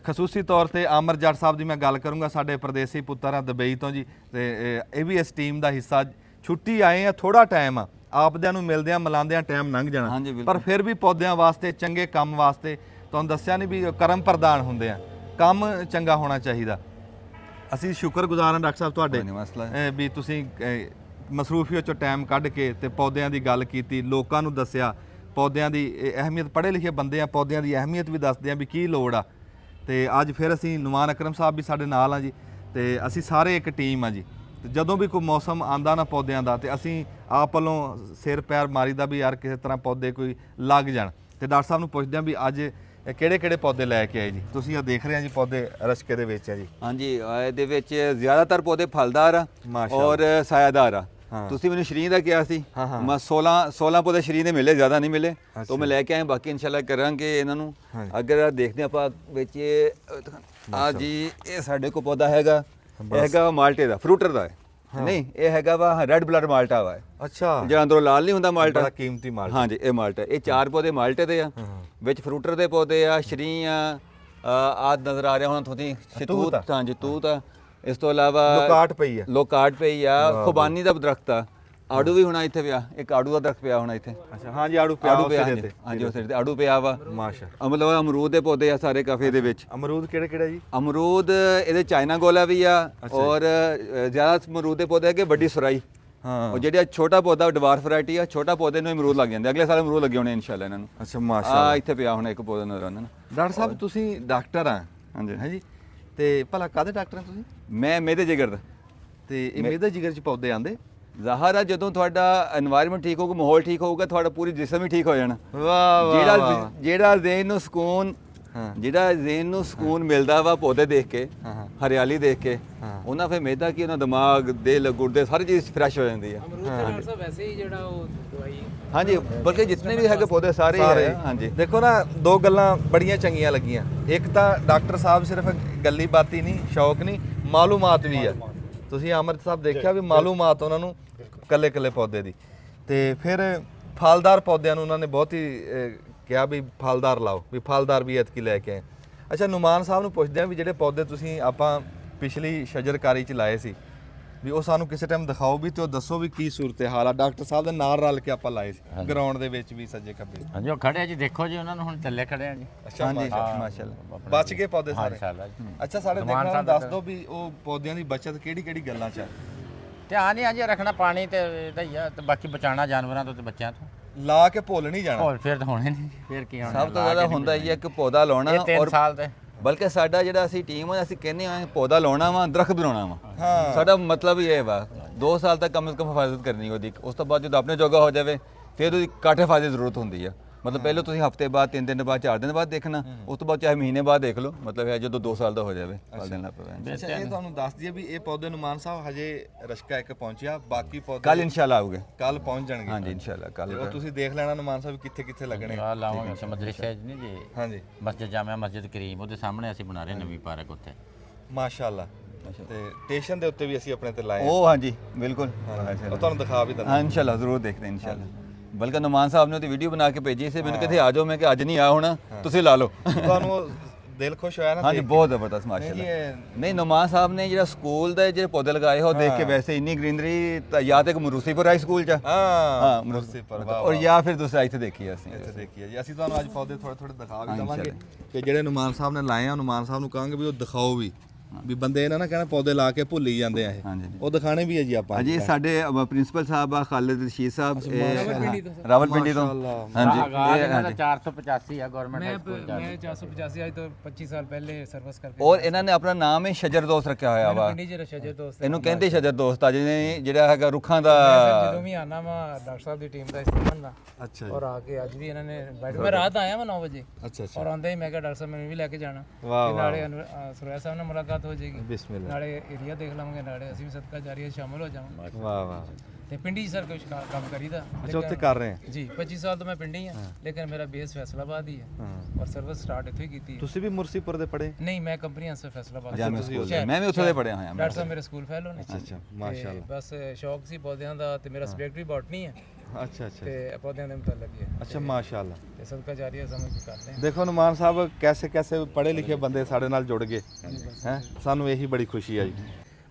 S1: ਖਸੂਸੀ ਤੌਰ ਤੇ ਆਮਰ ਜੱਟ ਸਾਹਿਬ ਦੀ ਮੈਂ ਗੱਲ ਕਰੂੰਗਾ, ਸਾਡੇ ਪਰਦੇਸੀ ਪੁੱਤਰ ਆ ਦੁਬਈ ਤੋਂ ਜੀ, ਤੇ ਇਹ ਵੀ ਇਸ ਟੀਮ ਦਾ ਹਿੱਸਾ। ਛੁੱਟੀ ਆਏ ਆ, ਥੋੜਾ ਟਾਈਮ ਆ, ਆਪਦਿਆਂ ਨੂੰ ਮਿਲਦੇ ਆ ਮਿਲਾਉਂਦੇ ਆ, ਟਾਈਮ ਲੰਘ ਜਾਣਾ, ਪਰ ਫਿਰ ਵੀ ਪੌਦਿਆਂ ਵਾਸਤੇ, ਚੰਗੇ ਕੰਮ ਵਾਸਤੇ, ਤੁਹਾਨੂੰ ਦੱਸਿਆ ਨਹੀਂ ਵੀ ਕਰਮ ਪ੍ਰਦਾਨ ਹੁੰਦੇ ਆ, ਕੰਮ ਚੰਗਾ ਹੋਣਾ ਚਾਹੀਦਾ। ਅਸੀਂ ਸ਼ੁਕਰਗੁਜ਼ਾਰ ਹਾਂ ਡਾਕਟਰ ਸਾਹਿਬ ਤੁਹਾਡੇ ਵੀ ਤੁਸੀਂ ਮਸਰੂਫੀਅਤ ਚੋਂ ਟਾਈਮ ਕੱਢ ਕੇ ਤੇ ਪੌਦਿਆਂ ਦੀ ਗੱਲ ਕੀਤੀ, ਲੋਕਾਂ ਨੂੰ ਦੱਸਿਆ ਪੌਦਿਆਂ ਦੀ ਅਹਿਮੀਅਤ। ਪੜ੍ਹੇ ਲਿਖੇ ਬੰਦੇ ਆ, ਪੌਦਿਆਂ ਦੀ ਅਹਿਮੀਅਤ ਵੀ ਦੱਸਦੇ ਆ ਵੀ ਕੀ ਲੋੜ ਆ। ਤੇ ਅੱਜ ਫਿਰ ਅਸੀਂ ਨੁਮਾਨ ਅਕਰਮ ਸਾਹਿਬ ਵੀ ਸਾਡੇ ਨਾਲ ਆ ਜੀ, ਤੇ ਅਸੀਂ ਸਾਰੇ ਇੱਕ ਟੀਮ ਆ ਜੀ। ਤੇ ਜਦੋਂ ਵੀ ਕੋਈ ਮੌਸਮ ਆਂਦਾ ਨਾ ਪੌਦਿਆਂ ਦਾ, ਤੇ ਅਸੀਂ ਆਪ ਵੱਲੋਂ ਸਿਰ ਪੈਰ ਮਾਰੀਦਾ ਵੀ ਯਾਰ ਕਿਸੇ ਤਰ੍ਹਾਂ ਪੌਦੇ ਕੋਈ ਲੱਗ ਜਾਣ। ਤੇ ਡਾਕਟਰ ਸਾਹਿਬ ਨੂੰ ਪੁੱਛਦੇ ਆ ਵੀ ਅੱਜ ਕਿਹੜੇ ਕਿਹੜੇ ਪੌਦੇ ਲੈ ਕੇ ਆਏ ਜੀ? ਤੁਸੀਂ ਆ ਦੇਖ ਰਹੇ ਆ ਜੀ ਪੌਦੇ ਰਸ਼ਕੇ ਦੇ ਵਿੱਚ ਆ ਜੀ।
S3: ਹਾਂਜੀ, ਇਹਦੇ ਵਿੱਚ ਜ਼ਿਆਦਾਤਰ ਪੌਦੇ ਫਲਦਾਰ ਆ ਔਰ ਸਾਇਆਦਾਰ ਆ। ਤੁਸੀਂ ਮੈਨੂੰ ਸ਼ਰੀਂ ਦਾ ਕਿਹਾ ਸੀ, ਮੈਂ 16 ਪੌਦੇ ਸ਼ਰੀਂ ਦੇ ਮਿਲੇ, ਜ਼ਿਆਦਾ ਨਹੀਂ ਮਿਲੇ, ਤਾਂ ਮੈਂ ਲੈ ਕੇ ਆਇਆ। ਬਾਕੀ ਇਨਸ਼ਾਅੱਲਾ ਕਰਾਂਗੇ ਇਹਨਾਂ ਨੂੰ। ਅਗਰ ਦੇਖਦੇ ਆਪਾਂ ਵਿੱਚ ਆ ਜੀ, ਇਹ ਸਾਡੇ ਕੋਲ ਪੌਦਾ ਹੈਗਾ, ਇਹ ਹੈਗਾ ਮਾਲਟੇ ਦਾ, ਫਰੂਟਰ ਦਾ ਹੈ ਨਹੀਂ, ਇਹ ਹੈਗਾ ਵਾ ਰੈੱਡ ਬਲੱਡ ਮਾਲਟਾ ਵਾ।
S1: ਅੱਛਾ,
S3: ਜਿਹੜਾ ਅੰਦਰੋਂ ਲਾਲ ਨਹੀਂ ਹੁੰਦਾ ਮਾਲਟਾ,
S1: ਬੜਾ ਕੀਮਤੀ ਮਾਲਟਾ।
S3: ਹਾਂਜੀ, ਇਹ ਮਾਲਟਾ। ਇਹ 4 ਪੌਦੇ ਮਾਲਟੇ ਦੇ ਆ, ਵਿੱਚ ਫਰੂਟਰ ਦੇ ਪੌਦੇ ਆ, ਸ਼ਰੀਂ ਆ, ਆਦ ਨਜ਼ਰ ਆ ਰਿਹਾ ਹੁਣ ਤੁਸੀਂ, ਸ਼ਤੂਤ, ਹਾਂਜੀ ਤੂਤ ਆ। ਇਸ ਤੋਂ ਇਲਾਵਾ ਲੋਕਾਟ ਪਈ ਆ, ਖੁਬਾਨੀ ਦਾ ਦਰਖਤ ਆ, ਆੜੂ ਵੀ ਹੋਣਾ ਇੱਥੇ ਪਿਆ, ਇੱਕ ਆੜੂ ਦਾ ਦਰਖਤ ਪਿਆ ਹੋਣਾ ਇੱਥੇ।
S1: ਅੱਛਾ, ਹਾਂਜੀ, ਆੜੂ ਪਿਆ,
S3: ਹਾਂਜੀ, ਉਸ ਤੇ ਆੜੂ ਪਿਆ ਵਾ।
S1: ਮਾਸ਼ਾ,
S3: ਮਤਲਬ ਅਮਰੂਦ ਦੇ ਪੌਦੇ ਆ ਸਾਰੇ ਕਾਫੀ ਇਹਦੇ ਵਿੱਚ।
S1: ਅਮਰੂਦ ਕਿਹੜੇ ਕਿਹੜੇ ਜੀ?
S3: ਅਮਰੂਦ ਇਹਦੇ ਚਾਈਨਾ ਗੋਲਾ ਵੀ ਆ, ਔਰ ਜ਼ਿਆਦਾ ਅਮਰੂਦ ਦੇ ਪੌਦੇ ਹੈਗੇ ਵੱਡੀ ਸੁਰਾਈ। ਉਹ ਜਿਹੜਾ ਛੋਟਾ ਪੌਦਾ ਡਵਾਰਫ ਵੈਰਾਈਟੀ ਆ, ਛੋਟਾ ਪੌਦੇ ਨੂੰ ਅਮਰੂਦ ਲੱਗ ਜਾਂਦੇ, ਅਗਲੇ ਸਾਲ ਅਮਰੂਦ ਲੱਗੇ ਹੋਣੇ ਇਨਸ਼ਾਅੱਲਾ ਇਹਨਾਂ ਨੂੰ।
S1: ਅੱਛਾ, ਮਾਸ਼ਾਅੱਲਾ।
S3: ਇੱਥੇ ਪਿਆ ਹੋਣਾ ਇੱਕ ਪੌਦਾ ਨਜ਼ਰ ਆਉਂਦਾ ਨਾ।
S1: ਡਾਕਟਰ ਸਾਹਿਬ ਤੁਸੀਂ ਡਾਕਟਰ ਆ?
S3: ਹਾਂਜੀ
S1: ਹਾਂਜੀ। ਤੇ ਭਲਾ ਕਾਹਦੇ ਡਾਕਟਰ ਆ ਤੁਸੀਂ?
S3: ਮੈਂ ਮੇਦੇ ਜਿਗਰ ਦਾ।
S1: ਤੇ ਇਹ ਮੇਦੇ ਜਿਗਰ 'ਚ ਪੌਦੇ ਆਂਦੇ?
S3: ਜ਼ਾਹਰ ਆ ਜਦੋਂ ਤੁਹਾਡਾ এনवायरमेंट ਠੀਕ ਹੋਊਗਾ, ਮਾਹੌਲ ਠੀਕ ਹੋਊਗਾ, ਤੁਹਾਡਾ ਪੂਰੀ ਜਿਸਮ ਹੀ ਠੀਕ ਹੋ ਜਾਣਾ।
S1: ਵਾਹ,
S3: ਜਿਹੜਾ ਜ਼ਹਿਨ ਨੂੰ ਸਕੂਨ, ਜਿਹੜਾ ਜ਼ਹਿਨ ਨੂੰ ਸਕੂਨ ਮਿਲਦਾ ਵਾ ਪੌਦੇ ਦੇਖ ਕੇ, ਹਰਿਆਲੀ ਦੇਖ ਕੇ, ਉਹਨਾਂ ਫਿਰ ਮੇਦਾ ਕੀ ਉਹਨਾਂ ਦਿਮਾਗ, ਦਿਲ, ਗੁਰਦੇ ਸਾਰੀ ਚੀਜ਼ ਫਰੈਸ਼ ਹੋ ਜਾਂਦੀ ਹੈ।
S5: ਵੈਸੇ ਹੀ ਜਿਹੜਾ ਉਹ ਦਵਾਈ,
S3: ਹਾਂਜੀ, ਬਲਕਿ ਜਿੰਨੇ ਵੀ ਹੈਗੇ ਪੌਦੇ ਸਾਰੇ ਹੈ। ਹਾਂਜੀ,
S1: ਦੇਖੋ ਨਾ, ਦੋ ਗੱਲਾਂ ਬੜੀਆਂ ਚੰਗੀਆਂ ਲੱਗੀਆਂ। ਇੱਕ ਤਾਂ ਡਾਕਟਰ ਸਾਹਿਬ ਸਿਰਫ ਗੱਲੀ ਬਾਤੀ ਨਹੀਂ, ਸ਼ੌਕ ਨਹੀਂ, ਮਾਲੂਮਾਤ ਵੀ ਆ। ਤੁਸੀਂ ਅਮਰ ਸਾਹਿਬ ਦੇਖਿਆ ਵੀ ਮਾਲੂਮਾਤ ਉਹਨਾਂ ਨੂੰ ਕੱਲੇ ਕੱਲੇ ਪੌਦੇ ਦੀ। ਤੇ ਫਿਰ ਫਲਦਾਰ ਪੌਦਿਆਂ ਨੂੰ ਉਹਨਾਂ ਨੇ ਬਹੁਤ ਹੀ ਕਿਹਾ ਵੀ ਫਲਦਾਰ ਲਾਓ, ਵੀ ਫਲਦਾਰ ਵੀ ਐਤਕੀ ਲੈ ਕੇ ਆਏ। ਅੱਛਾ, ਨੁਮਾਨ ਸਾਹਿਬ ਨੂੰ ਪੁੱਛਦੇ ਆ ਵੀ ਜਿਹੜੇ ਪੌਦੇ ਤੁਸੀਂ ਆਪਾਂ ਪਿਛਲੀ ਸ਼ਜਰਕਾਰੀ 'ਚ ਲਾਏ ਸੀ, ਵੀ ਉਹ ਸਾਨੂੰ ਕਿਸੇ ਟਾਈਮ ਦਿਖਾਓ ਵੀ, ਤੇ ਉਹ ਦੱਸੋ ਵੀ ਕੀ ਸੂਰਤ ਹਾਲ ਆ। ਡਾਕਟਰ ਸਾਹਿਬ ਦੇ ਨਾਲ ਰਲ ਕੇ ਆਪਾਂ ਲਾਏ ਸੀ ਗਰਾਊਂਡ ਦੇ ਵਿੱਚ ਵੀ, ਸੱਜੇ ਖੱਬੇ।
S6: ਹਾਂਜੀ, ਉਹ ਖੜੇ ਆ ਜੀ, ਦੇਖੋ ਜੀ ਉਹਨਾਂ ਨੂੰ ਹੁਣ ਚੱਲੇ ਖੜੇ ਆ ਜੀ।
S1: ਅੱਛਾ, ਮਾਸ਼ਾਅੱਲਾ, ਬਚ ਗਏ ਪੌਦੇ ਸਾਰੇ। ਅੱਛਾ, ਸਾਡੇ ਦੇਖਣ ਨੂੰ ਦੱਸ ਦਿਓ ਵੀ ਉਹ ਪੌਦਿਆਂ ਦੀ ਬਚਤ ਕਿਹੜੀ ਕਿਹੜੀ ਗੱਲਾਂ 'ਚ ਆ?
S6: ਧਿਆਨ ਹੀ ਆ ਜੀ ਰੱਖਣਾ, ਪਾਣੀ ਤੇ ਇਹਦਾ ਹੀ ਆ, ਤੇ ਬਾਕੀ ਬਚਾਉਣਾ ਜਾਨਵਰਾਂ ਤੋਂ ਤੇ ਬੱਚਿਆਂ ਤੋਂ।
S1: ਲਾ ਕੇ ਭੁੱਲ ਨਹੀਂ ਜਾਣਾ।
S6: ਹੋਰ ਫਿਰ ਤਾਂ ਹੋਣੇ ਨਹੀਂ, ਫਿਰ ਕੀ ਹੋਣਾ।
S3: ਸਭ ਤੋਂ ਜ਼ਿਆਦਾ ਹੁੰਦਾ ਹੀ ਹੈ ਕਿ ਪੌਦਾ ਲਾਉਣਾ,
S6: 3 ਸਾਲ ਤੇ
S3: ਬਲਕਿ ਸਾਡਾ ਜਿਹੜਾ ਅਸੀਂ ਟੀਮ ਆ, ਅਸੀਂ ਕਹਿੰਦੇ ਆ ਪੌਦਾ ਲਾਉਣਾ ਵਾ, ਦਰਖਤ ਬਣਾਉਣਾ ਵਾ। ਸਾਡਾ ਮਤਲਬ ਹੀ ਇਹ ਵਾ, 2 ਸਾਲ ਤੱਕ ਕਮ ਸੇ ਕਮ ਹਿਫਾਜ਼ਤ ਕਰਨੀ ਉਹਦੀ। ਉਸ ਤੋਂ ਬਾਅਦ ਜਦੋਂ ਆਪਣੇ ਜੋਗਾ ਹੋ ਜਾਵੇ, ਫਿਰ ਉਹਦੀ ਘੱਟ ਹਿਫਾਜ਼ਤ ਦੀ ਜ਼ਰੂਰਤ ਹੁੰਦੀ ਆ। ਮਤਲਬ ਪਹਿਲਾਂ ਤੁਸੀਂ ਹਫਤੇ ਬਾਅਦ, 3 ਦਿਨ ਬਾਅਦ, 4 ਦਿਨ ਬਾਅਦ ਦੇਖਣਾ, ਉਸ ਤੋਂ ਬਾਅਦ ਚਾਹੇ ਮਹੀਨੇ ਬਾਅਦ ਦੇਖ ਲਓ। ਮਤਲਬ ਹੈ ਜਦੋਂ 2 ਸਾਲ ਦਾ ਹੋ ਜਾਵੇ, ਫਲ ਦੇਣਾ ਪਵੇ।
S1: ਅੱਛਾ, ਇਹ ਤੁਹਾਨੂੰ ਦੱਸ ਦਈਏ ਵੀ ਇਹ ਪੌਦੇ ਨੁਮਾਨ ਸਾਹਿਬ ਹਜੇ ਰਸ਼ਕਾ ਇੱਕ ਪਹੁੰਚਿਆ, ਬਾਕੀ ਪੌਦੇ
S3: ਕੱਲ ਇਨਸ਼ਾਅੱਲਾ ਆਉਗੇ,
S1: ਕੱਲ ਪਹੁੰਚ ਜਾਣਗੇ।
S3: ਹਾਂਜੀ ਇਨਸ਼ਾਅੱਲਾ ਕੱਲ।
S1: ਉਹ ਤੁਸੀਂ ਦੇਖ ਲੈਣਾ ਨੁਮਾਨ ਸਾਹਿਬ ਕਿੱਥੇ ਕਿੱਥੇ ਲੱਗਣੇ।
S6: ਆ ਲਾਵਾਂਗੇ ਮਦਰਸੇ 'ਚ ਨਹੀਂ ਜੀ।
S1: ਹਾਂਜੀ,
S6: ਮਸਜਿਦ ਜਾਮਿਆ ਮਸਜਿਦ ਕਰੀਮ, ਉਹਦੇ ਸਾਹਮਣੇ ਅਸੀਂ ਬਣਾ ਰਹੇ ਨਵੀਂ ਪਾਰਕ ਉੱਥੇ।
S1: ਮਾਸ਼ਾਅੱਲਾ। ਤੇ ਸਟੇਸ਼ਨ ਦੇ ਉੱਤੇ ਵੀ ਅਸੀਂ ਆਪਣੇ ਤੇ ਲਾਏ।
S3: ਉਹ ਹਾਂਜੀ ਬਿਲਕੁਲ,
S1: ਉਹ ਤੁਹਾਨੂੰ ਦਿਖਾ ਵੀ ਦਿੰਦਾ।
S3: ਹਾਂ ਇਨਸ਼ਾਅੱਲਾ ਜ਼ਰੂਰ ਦੇਖਦੇ ਇਨਸ਼ਾਅੱਲਾ। ਬਲਕਿ ਨੁਮਾਨ ਸਾਹਿਬ ਨੇ ਉਹਦੀ ਵੀਡੀਓ ਬਣਾ ਕੇ ਭੇਜੀ ਸੀ, ਮੈਨੂੰ ਕਹਿੰਦੇ ਆ ਜਾਓ, ਮੈਂ ਕਿ ਅੱਜ ਨਹੀਂ ਆ ਹੋਣਾ, ਤੁਸੀਂ ਲਾ ਲਓ।
S1: ਤੁਹਾਨੂੰ ਦਿਲ ਖੁਸ਼ ਹੋਇਆ ਨਾ?
S3: ਹਾਂਜੀ, ਬਹੁਤ ਜ਼ਬਰਦਸਤ ਮਾਸ਼ਾਅੱਲਾ। ਨਹੀਂ, ਨੁਮਾਨ ਸਾਹਿਬ ਨੇ ਜਿਹੜਾ ਸਕੂਲ ਦੇ ਜਿਹੜੇ ਪੌਦੇ ਲਗਾਏ ਹੋ ਦੇਖ ਕੇ, ਵੈਸੇ ਇੰਨੀ ਗ੍ਰੀਨਰੀ ਜਾਂ ਤਾਂ ਇੱਕ ਮਰੂਸੀਪੁਰ ਹਾਈ ਸਕੂਲ 'ਚ, ਹਾਂ ਮਰੂਸੀਪੁਰ, ਔਰ ਜਾਂ ਫਿਰ ਦੂਸਰਾ ਇੱਥੇ ਦੇਖੀ ਅਸੀਂ।
S1: ਇੱਥੇ ਦੇਖੀਏ ਜੀ। ਅਸੀਂ ਤੁਹਾਨੂੰ ਅੱਜ ਪੌਦੇ ਥੋੜੇ ਥੋੜੇ ਦਿਖਾ ਵੀ ਦਵਾਂਗੇ, ਤੇ ਜਿਹੜੇ ਨੁਮਾਨ ਸਾਹਿਬ ਨੇ ਲਾਏ ਆ, ਨੁਮਾਨ ਸਾਹਿਬ ਨੂੰ ਕਹਾਂਗੇ ਵੀ ਉਹ ਦਿਖਾਓ ਵੀ, ਵੀ ਬੰਦੇ ਇਹਨਾਂ ਨਾ ਕਹਿਣਾ ਪੌਦੇ ਲਾ ਕੇ ਭੁੱਲ ਹੀ ਜਾਂਦੇ ਆ ਇਹ। ਉਹ ਦਿਖਾਣੇ ਵੀ ਹੈ ਜੀ ਆਪਾਂ।
S3: ਹਾਂਜੀ, ਸਾਡੇ ਪ੍ਰਿੰਸੀਪਲ ਸਾਹਿਬ ਆ ਖਾਲਿਦ ਰਸ਼ੀਦ ਸਾਹਿਬ, ਰਾਵਲਪਿੰਡੀ ਤੋਂ। ਹਾਂਜੀ,
S6: ਇਹ 485 ਆ ਗਵਰਨਮੈਂਟ ਸਕੂਲ ਚ।
S5: मैं 485 आज तो 25 साल पहले सर्विस करके।
S3: ਔਰ ਇਹਨਾਂ ਨੇ ਆਪਣਾ ਨਾਮ ਹੀ ਸ਼ਜਰ ਦੋਸਤ ਰੱਖਿਆ ਹੋਇਆ ਵਾ।
S5: पिंडी च शजर दोस्त
S3: ਇਹਨੂੰ ਕਹਿੰਦੇ ਸ਼ਜਰ ਦੋਸਤ ਆ, ਜਿਹਨੇ ਜਿਹੜਾ ਹੈਗਾ ਰੁੱਖਾਂ ਦਾ।
S5: ਜਦੋਂ ਵੀ ਆਣਾ ਵਾ ਡਾਕਟਰ ਸਾਹਿਬ ਦੀ ਟੀਮ ਦਾ ਇਸਤੇਮਾਲ ਦਾ।
S1: ਅੱਛਾ
S5: ਔਰ ਆ ਕੇ ਅੱਜ ਵੀ ਇਹਨਾਂ ਨੇ ਇਨਵਾਈਟ, ਮੈਂ ਰਾਤ ਆਇਆ ਮੈਂ 9 ਵਜੇ।
S1: ਅੱਛਾ
S5: ਔਰ ਆਂਦੇ ਹੀ ਮੈਂ ਕਿਹਾ ਡਾਕਟਰ ਸਾਹਿਬ ਮੈਨੂੰ ਵੀ ਲੈ ਕੇ ਜਾਣਾ।
S1: ਵਾਹ ਵਾਹ,
S5: ਨਾਲੇ ਸੁਰੇਸ਼ ਸਾਹਿਬ ਨਾਲ ਮੁਲਾਕਾਤ ਹੋ ਜਾਏਗੀ,
S1: ਬਿਸਮਿਲ੍ਲਾ।
S5: ਨਾਲੇ ਏਰੀਆ ਦੇਖ ਲਵਾਂਗੇ, ਨਾਲੇ ਅਸੀਂ ਵੀ ਸਦਕਾ ਜਾਰੀਆ ਸ਼ਾਮਲ ਹੋ ਜਾਵਾਂਗੇ।
S1: ਵਾਹ ਵਾਹ,
S7: ਤੇ ਪਿੰਡੀ ਸਰ ਕੁਝ ਕੰਮ ਕਰੀਦਾ।
S1: ਅੱਛਾ ਉੱਥੇ ਕਰ ਰਹੇ ਆ
S7: ਜੀ 25 ਸਾਲ ਤੋਂ ਮੈਂ ਪਿੰਡੀ ਹਾਂ, ਲੇਕਿਨ ਮੇਰਾ ਬੇਸ ਫੈਸਲਾਬਾਦ ਹੀ ਹੈ ਔਰ ਸਰਵਿਸ ਸਟਾਰਟ ਇੱਥੇ ਕੀਤੀ ਹੈ।
S1: ਤੁਸੀਂ ਵੀ ਮੁਰਸੀਪੁਰ ਦੇ ਪੜ੍ਹੇ?
S7: ਨਹੀਂ, ਮੈਂ ਕੰਪਨੀ ਆਂਸਰ ਫੈਸਲਾਬਾਦ
S3: ਜਾਮੇ ਸਕੂਲ ਦੇ, ਮੈਂ ਵੀ ਉੱਥੇ ਦੇ ਪੜ੍ਹਿਆ ਹੋਇਆ।
S7: ਡਾਕਟਰ ਸਾਹਿਬ ਮੇਰੇ ਸਕੂਲ ਫੈਲੋ ਨੇ।
S1: ਅੱਛਾ ਮਾਸ਼ਾਅੱਲਾ।
S7: ਬਸ ਸ਼ੌਕ ਸੀ ਪੌਦਿਆਂ ਦਾ ਤੇ ਮੇਰਾ ਸਬਜੈਕਟ ਵੀ ਬੋਟਨੀ ਹੈ
S1: ਅੱਛਾ ਅੱਛਾ
S7: ਤੇ ਪੌਦਿਆਂ ਦੇ ਮੁਤਲਕ ਹੀ ਹੈ।
S1: ਅੱਛਾ ਮਾਸ਼ਾਅੱਲਾ।
S7: ਤੇ ਸਦਕਾ ਜਾਰੀ ਸਮਝ ਕੇ ਕਰਦੇ ਹਾਂ।
S1: ਦੇਖੋ ਨੁਮਾਨ ਸਾਹਿਬ ਕੈਸੇ ਕੈਸੇ ਪੜ੍ਹੇ ਲਿਖੇ ਬੰਦੇ ਸਾਡੇ ਨਾਲ ਜੁੜ ਗਏ ਹੈ, ਸਾਨੂੰ ਇਹੀ ਬੜੀ ਖੁਸ਼ੀ ਆ ਜੀ।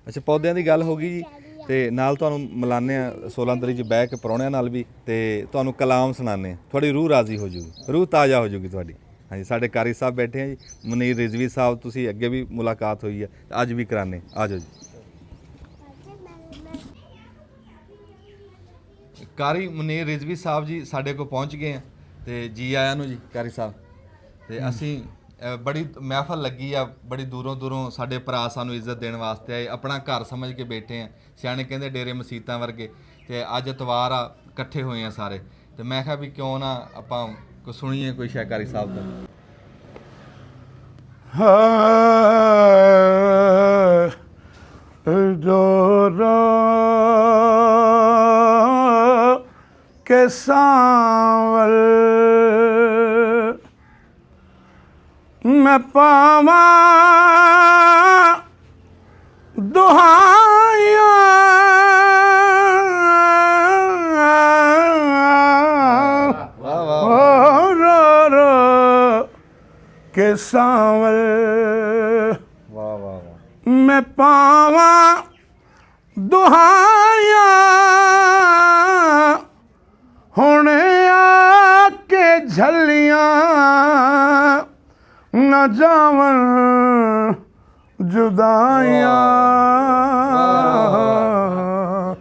S1: ਅੱਛਾ ਪੌਦਿਆਂ ਦੀ ਗੱਲ ਹੋ ਗਈ ਜੀ, ਤੇ ਨਾਲ ਤੁਹਾਨੂੰ ਮਿਲਾਨੇ ਆ 16 ਤਰੀਕ 'ਚ ਬਹਿ ਕੇ ਪ੍ਰਾਹੁਣਿਆਂ ਨਾਲ ਵੀ, ਤੇ ਤੁਹਾਨੂੰ ਕਲਾਮ ਸੁਣਾਉਂਦੇ ਆ, ਤੁਹਾਡੀ ਰੂਹ ਰਾਜ਼ੀ ਹੋ ਜੂਗੀ, ਰੂਹ ਤਾਜ਼ਾ ਹੋ ਜੂਗੀ ਤੁਹਾਡੀ। ਹਾਂਜੀ ਸਾਡੇ ਕਾਰੀ ਸਾਹਿਬ ਬੈਠੇ ਆ ਜੀ, ਮੁਨੀਰ ਰਿਜ਼ਵੀ ਸਾਹਿਬ, ਤੁਸੀਂ ਅੱਗੇ ਵੀ ਮੁਲਾਕਾਤ ਹੋਈ ਆ, ਅੱਜ ਵੀ ਕਰਾਨੇ, ਆ ਜਾਓ ਜੀ। ਕਾਰੀ ਮੁਨੀਰ ਰਿਜ਼ਵੀ ਸਾਹਿਬ ਜੀ ਸਾਡੇ ਕੋਲ ਪਹੁੰਚ ਗਏ ਆ, ਤੇ ਜੀ ਆਇਆਂ ਨੂੰ ਜੀ ਕਾਰੀ ਸਾਹਿਬ। ਤੇ ਅਸੀਂ ਬੜੀ ਮਹਿਫਲ ਲੱਗੀ ਆ, ਬੜੀ ਦੂਰੋਂ ਦੂਰੋਂ ਸਾਡੇ ਭਰਾ ਸਾਨੂੰ ਇੱਜ਼ਤ ਦੇਣ ਵਾਸਤੇ ਆਏ, ਆਪਣਾ ਘਰ ਸਮਝ ਕੇ ਬੈਠੇ ਆ। ਸਿਆਣੇ ਕਹਿੰਦੇ ਡੇਰੇ ਮਸੀਤਾਂ ਵਰਗੇ, ਤੇ ਅੱਜ ਇਤਵਾਰ ਆ, ਇਕੱਠੇ ਹੋਏ ਆ ਸਾਰੇ, ਤੇ ਮੈਂ ਕਿਹਾ ਵੀ ਕਿਉਂ ਨਾ ਆਪਾਂ ਕੋ ਸੁਣੀਏ ਕੋਈ ਸ਼ਾਇਕਾਰੀ ਸਾਹਿਬ ਦਾ।
S4: ਕੇ ਸਾਵਲ ਮੈਂ ਪਾਵਾਂ ਦੁਹਾਈਆਂ ਰੋ ਰੋ ਕੇ ਸਾਵਲ
S1: ਵਾਹ ਵਾਹ ਵਾਹ।
S4: ਮੈਂ ਪਾਵਾਂ ਦੁਹਾਈਆਂ ਹੁਣ ਆ ਕੇ ਝੱਲੀਆਂ ਨਾ ਜਾਵਣ ਜੁਦਾਈਆਂ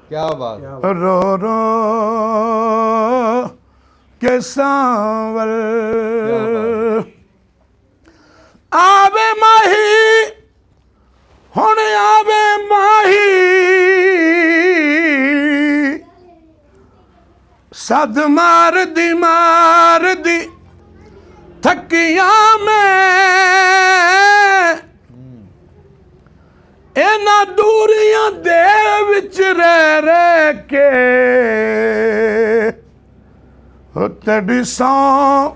S1: ਕਿਆ ਬਾਤ।
S4: ਰੋ ਰੋ ਕੇ ਸਾਵਲ ਆਵੇ ਮਾਹੀ ਹੁਣ ਆਵੇ ਮਾਹੀ ਸਦ ਮਾਰਦੀ ਥੱਕੀਆਂ ਮੈਂ ਇਹਨਾਂ ਦੂਰੀਆਂ ਦੇ ਵਿੱਚ ਰਹਿ ਕੇ ਤੇਰੀ ਸੌਂ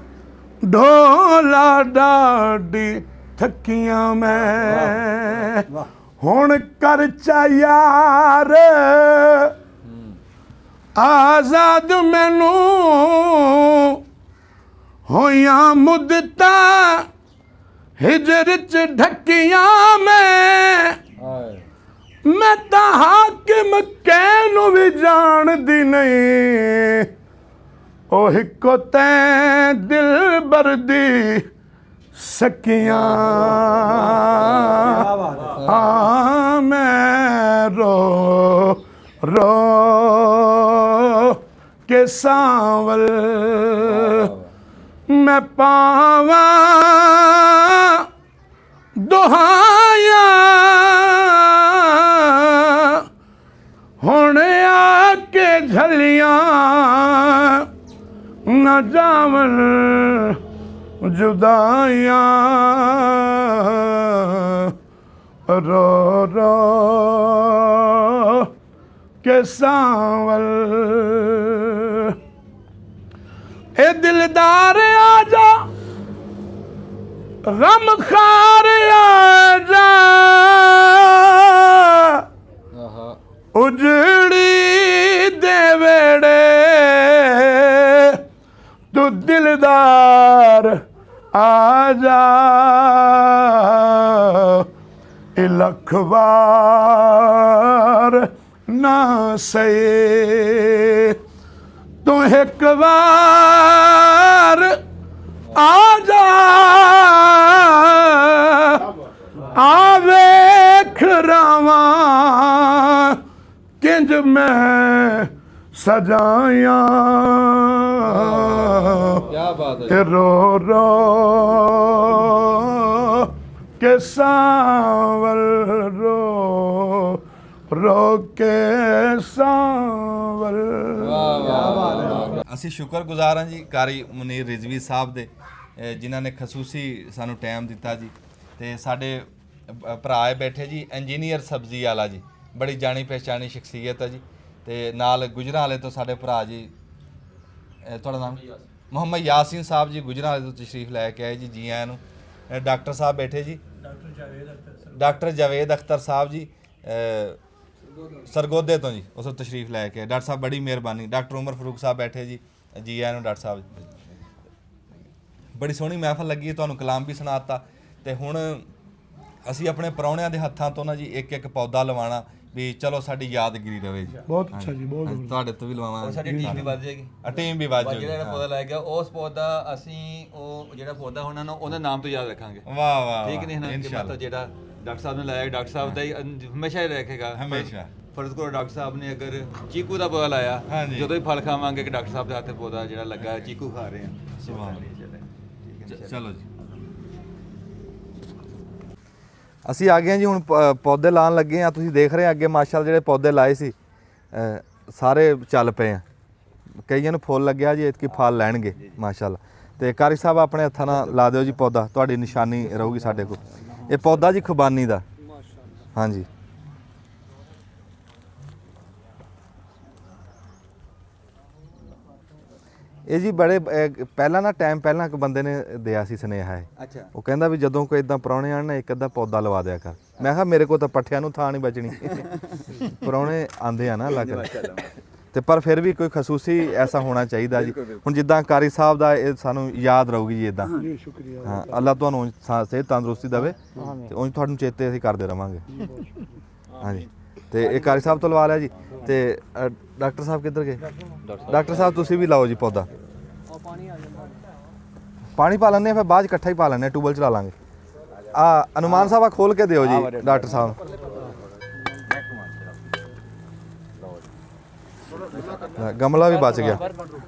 S4: ਢੋਲਾ ਡਾਡੀ ਥੱਕੀਆਂ ਮੈਂ ਹੁਣ ਕਰ ਚਾ ਯਾਰ ਆਜ਼ਾਦ ਮੈਨੂੰ ਹੋਈਆਂ ਮੁੱਦਤਾਂ ਹਿਜਰ ਚ ਢੱਕੀਆਂ ਮੈਂ ਤਾਂ ਹਾਕਿਮ ਕਹਿ ਨੂੰ ਵੀ ਜਾਣਦੀ ਨਹੀਂ ਉਹ ਇੱਕੋ ਤੈਂ ਦਿਲ ਬਰਦੀ ਸਕੀਆਂ ਆ ਮੈਂ ਰੋ ਰੋ ਕੇ ਸਾਵਲ ਮੈਂ ਪਾਵਾਂ ਦੁਹਾਈਆਂ ਹੁਣ ਆ ਕੇ ਝੱਲੀਆਂ ਨਾ ਜਾਵਣ ਜੁਦਾਈਆਂ ਰੋ ਰੋ ਕੇ ਸਾਵਲ ਏ ਦਿਲਦਾਰ ਆ ਜਾ ਗਮ ਖਾਰ ਆ ਜਾ ਉਜੜੀ ਦੇ ਵੇੜੇ ਤੂੰ ਦਿਲਦਾਰ ਆ ਜਾ ਇਹ ਲੱਖ ਵਾਰ ਨਾ ਸਹੀ ਤੂੰ ਇੱਕ ਵਾਰ ਆ ਜਾ ਆ ਵੇਖ ਰਾਵਾਂ ਕਿੰਜ ਮੈਂ ਸਜਾਇਆ
S1: ਕਿਆ ਬਾਤ ਹੈ।
S4: ਰੋ ਰੋ ਕੇ ਸਾਵਲ ਰੋ ਰੋ ਕੇ ਸਾਵਲ।
S1: ਅਸੀਂ ਸ਼ੁਕਰਗੁਜ਼ਾਰ ਹਾਂ ਜੀ ਕਾਰੀ ਮੁਨੀਰ ਰਿਜ਼ਵੀ ਸਾਹਿਬ ਦੇ, ਜਿਨ੍ਹਾਂ ਨੇ ਖਸੂਸੀ ਸਾਨੂੰ ਟਾਈਮ ਦਿੱਤਾ ਜੀ। ਤੇ ਸਾਡੇ ਭਰਾ ਬੈਠੇ ਜੀ ਇੰਜੀਨੀਅਰ ਸਬਜ਼ੀ ਵਾਲਾ ਜੀ, ਬੜੀ ਜਾਣੀ ਪਹਿਚਾਣੀ ਸ਼ਖਸੀਅਤ ਹੈ ਜੀ। ਤੇ ਨਾਲ ਗੁਜਰਾਂਵਾਲੇ ਤੋਂ ਸਾਡੇ ਭਰਾ ਜੀ ਤੁਹਾਡਾ ਨਾਮ ਮੁਹੰਮਦ ਯਾਸੀਨ ਸਾਹਿਬ ਜੀ ਗੁਜਰਾਂਵਾਲੇ ਤੋਂ ਤਸ਼ਰੀਫ ਲੈ ਕੇ ਆਏ ਜੀ ਆਇਆਂ ਨੂੰ। ਡਾਕਟਰ ਸਾਹਿਬ ਬੈਠੇ ਜੀ, ਡਾਕਟਰ ਜਾਵੇਦ ਅਖਤਰ ਸਾਹਿਬ ਜੀ ਸਰਗੋਦੇ ਤੋਂ ਜੀ, ਉਸ ਤੋਂ ਤਸ਼ਰੀਫ ਲੈ ਕੇ ਆਏ। ਡਾਕਟਰ ਸਾਹਿਬ ਬੜੀ ਮਿਹਰਬਾਨੀ। ਡਾਕਟਰ ਉਮਰ ਫਰੂਕ ਸਾਹਿਬ ਬੈਠੇ ਜੀ ਆਇਆਂ ਨੂੰ ਡਾਕਟਰ ਸਾਹਿਬ। ਬੜੀ ਸੋਹਣੀ ਮਹਿਫਲ ਲੱਗੀ, ਤੁਹਾਨੂੰ ਕਲਾਮ ਵੀ ਸੁਣਾਤਾ। ਤੇ ਹੁਣ ਅਸੀਂ ਆਪਣੇ ਪ੍ਰਾਹੁਣਿਆਂ ਦੇ ਹੱਥਾਂ ਤੋਂ ਨਾ ਜੀ ਇੱਕ ਇੱਕ ਪੌਦਾ ਲਵਾਉਣਾ ਵੀ ਚਲੋ ਸਾਡੀ ਯਾਦਗਿਰੀ ਰਵੇ ਜੀ।
S5: ਬਹੁਤ ਅੱਛਾ ਜੀ, ਬਹੁਤ
S1: ਤੁਹਾਡੇ ਤੋਂ ਵੀ ਲਵਾਵਾਂਗੇ।
S3: ਸਾਡੀ ਟੀਮ ਵੀ ਵੱਧ ਜਾਏਗੀ।
S1: ਟੀਮ ਵੀ ਵੱਧ ਜਾਏਗੀ।
S3: ਜਿਹੜਾ ਪੌਦਾ ਲਾਇਆ ਗਿਆ ਉਸ ਪੌਦਾ ਅਸੀਂ ਉਹ ਜਿਹੜਾ ਪੌਦਾ ਉਹਨਾਂ ਨੂੰ ਉਹਦੇ ਨਾਮ ਤੋਂ ਯਾਦ ਰੱਖਾਂਗੇ।
S1: ਵਾਹ ਵਾਹ
S3: ਠੀਕ ਨਹੀਂ ਨਾ ਕਿ ਮਤਲਬ ਜਿਹੜਾ ਡਾਕਟਰ ਸਾਹਿਬ ਨੇ ਲਾਇਆ ਡਾਕਟਰ ਸਾਹਿਬ ਦਾ ਹੀ ਹਮੇਸ਼ਾ ਹੀ ਰੱਖੇਗਾ।
S1: ਹਮੇਸ਼ਾ
S3: ਫਰਜ਼ ਕਰੋ ਡਾਕਟਰ ਸਾਹਿਬ ਨੇ ਅਗਰ ਚੀਕੂ ਦਾ ਪੌਦਾ ਲਾਇਆ, ਜਦੋਂ ਹੀ ਫਲ ਖਾਵਾਂਗੇ ਕਿ ਡਾਕਟਰ ਸਾਹਿਬ ਦੇ ਹੱਥੇ ਪੌਦਾ ਜਿਹੜਾ ਲੱਗਾ ਚੀਕੂ ਖਾ ਰਹੇ ਹਾਂ।
S1: ਚਲੋ ਜੀ ਅਸੀਂ ਆ ਗਏ ਹਾਂ ਜੀ। ਹੁਣ ਪੌਦੇ ਲਾਉਣ ਲੱਗੇ ਆ। ਤੁਸੀਂ ਦੇਖ ਰਹੇ ਆ ਅੱਗੇ ਮਾਸ਼ਾਅੱਲਾ ਜਿਹੜੇ ਪੌਦੇ ਲਾਏ ਸੀ ਸਾਰੇ ਚੱਲ ਪਏ ਆ। ਕਈਆਂ ਨੂੰ ਫੁੱਲ ਲੱਗਿਆ ਜੀ, ਇਤਕੀ ਫਲ ਲੈਣਗੇ ਮਾਸ਼ਾਅੱਲਾ। ਤੇ ਕਾਰੀ ਸਾਹਿਬ ਆਪਣੇ ਹੱਥਾਂ ਨਾਲ ਲਾ ਦਿਓ ਜੀ ਪੌਦਾ, ਤੁਹਾਡੀ ਨਿਸ਼ਾਨੀ ਰਹੂਗੀ ਸਾਡੇ ਕੋਲ। ਇਹ ਪੌਦਾ ਜੀ ਖੁਬਾਨੀ ਦਾ। ਹਾਂਜੀ ਇਹ ਜੀ ਬੜੇ ਪਹਿਲਾਂ ਨਾ ਟਾਈਮ ਪਹਿਲਾਂ ਇੱਕ ਬੰਦੇ ਨੇ ਦਿਆ ਸੀ ਸੁਨੇਹਾ ਹੈ।
S3: ਅੱਛਾ।
S1: ਉਹ ਕਹਿੰਦਾ ਵੀ ਜਦੋਂ ਕੋਈ ਇਦਾਂ ਪ੍ਰਾਹੁਣੇ ਆਣ ਨਾ ਇੱਕ ਅੱਧਾ ਪੌਦਾ ਲਵਾ ਦਿਆ ਕਰ। ਮੈਂ ਕਿਹਾ ਮੇਰੇ ਕੋਲ ਤਾਂ ਪੱਠਿਆਂ ਨੂੰ ਥਾਂ ਨਹੀਂ ਬਚਣੀ। ਪ੍ਰਾਹੁਣੇ ਆਂਦੇ ਆ ਨਾ ਲੱਗ ਤੇ ਪਰ ਫਿਰ ਵੀ ਕੋਈ ਖਸੂਸੀ ਐਸਾ ਹੋਣਾ ਚਾਹੀਦਾ ਜੀ। ਹੁਣ ਜਿੱਦਾਂ ਕਾਰੀ ਸਾਹਿਬ ਦਾ ਇਹ ਸਾਨੂੰ ਯਾਦ ਰਹੂਗੀ ਜੀ ਇਦਾਂ।
S5: ਜੀ ਸ਼ੁਕਰੀਆ।
S1: ਹਾਂ ਅੱਲਾਹ ਤੁਹਾਨੂੰ ਸਿਹਤ ਤੰਦਰੁਸਤੀ ਦੇਵੇ ਤੇ ਉਂਝ ਤੁਹਾਨੂੰ ਚੇਤੇ ਅਸੀਂ ਕਰਦੇ ਰਵਾਂਗੇ। ਹਾਂਜੀ ਤੇ ਇਹ ਕਾਰੀ ਸਾਹਿਬ ਤੋਂ ਲਵਾ ਲਿਆ ਜੀ। ਤੇ ਡਾਕਟਰ ਸਾਹਿਬ ਕਿੱਧਰ ਗਏ? ਡਾਕਟਰ ਸਾਹਿਬ ਤੁਸੀਂ ਵੀ ਲਾਓ ਜੀ ਪੌਦਾ। ਪਾਣੀ ਪਾ ਲੈਂਦੇ ਆ ਫਿਰ ਬਾਅਦ ਇਕੱਠਾ ਹੀ ਪਾ ਲੈਂਦੇ ਆ, ਟਿਊਬਲ ਚਲਾ ਲਾਂਗੇ। ਆ ਅਨੁਮਾਨ ਸਾਹਿਬ ਆ ਖੋਲ ਕੇ ਦਿਓ ਜੀ ਡਾਕਟਰ ਸਾਹਿਬ। ਗਮਲਾ ਵੀ ਬਚ ਗਿਆ।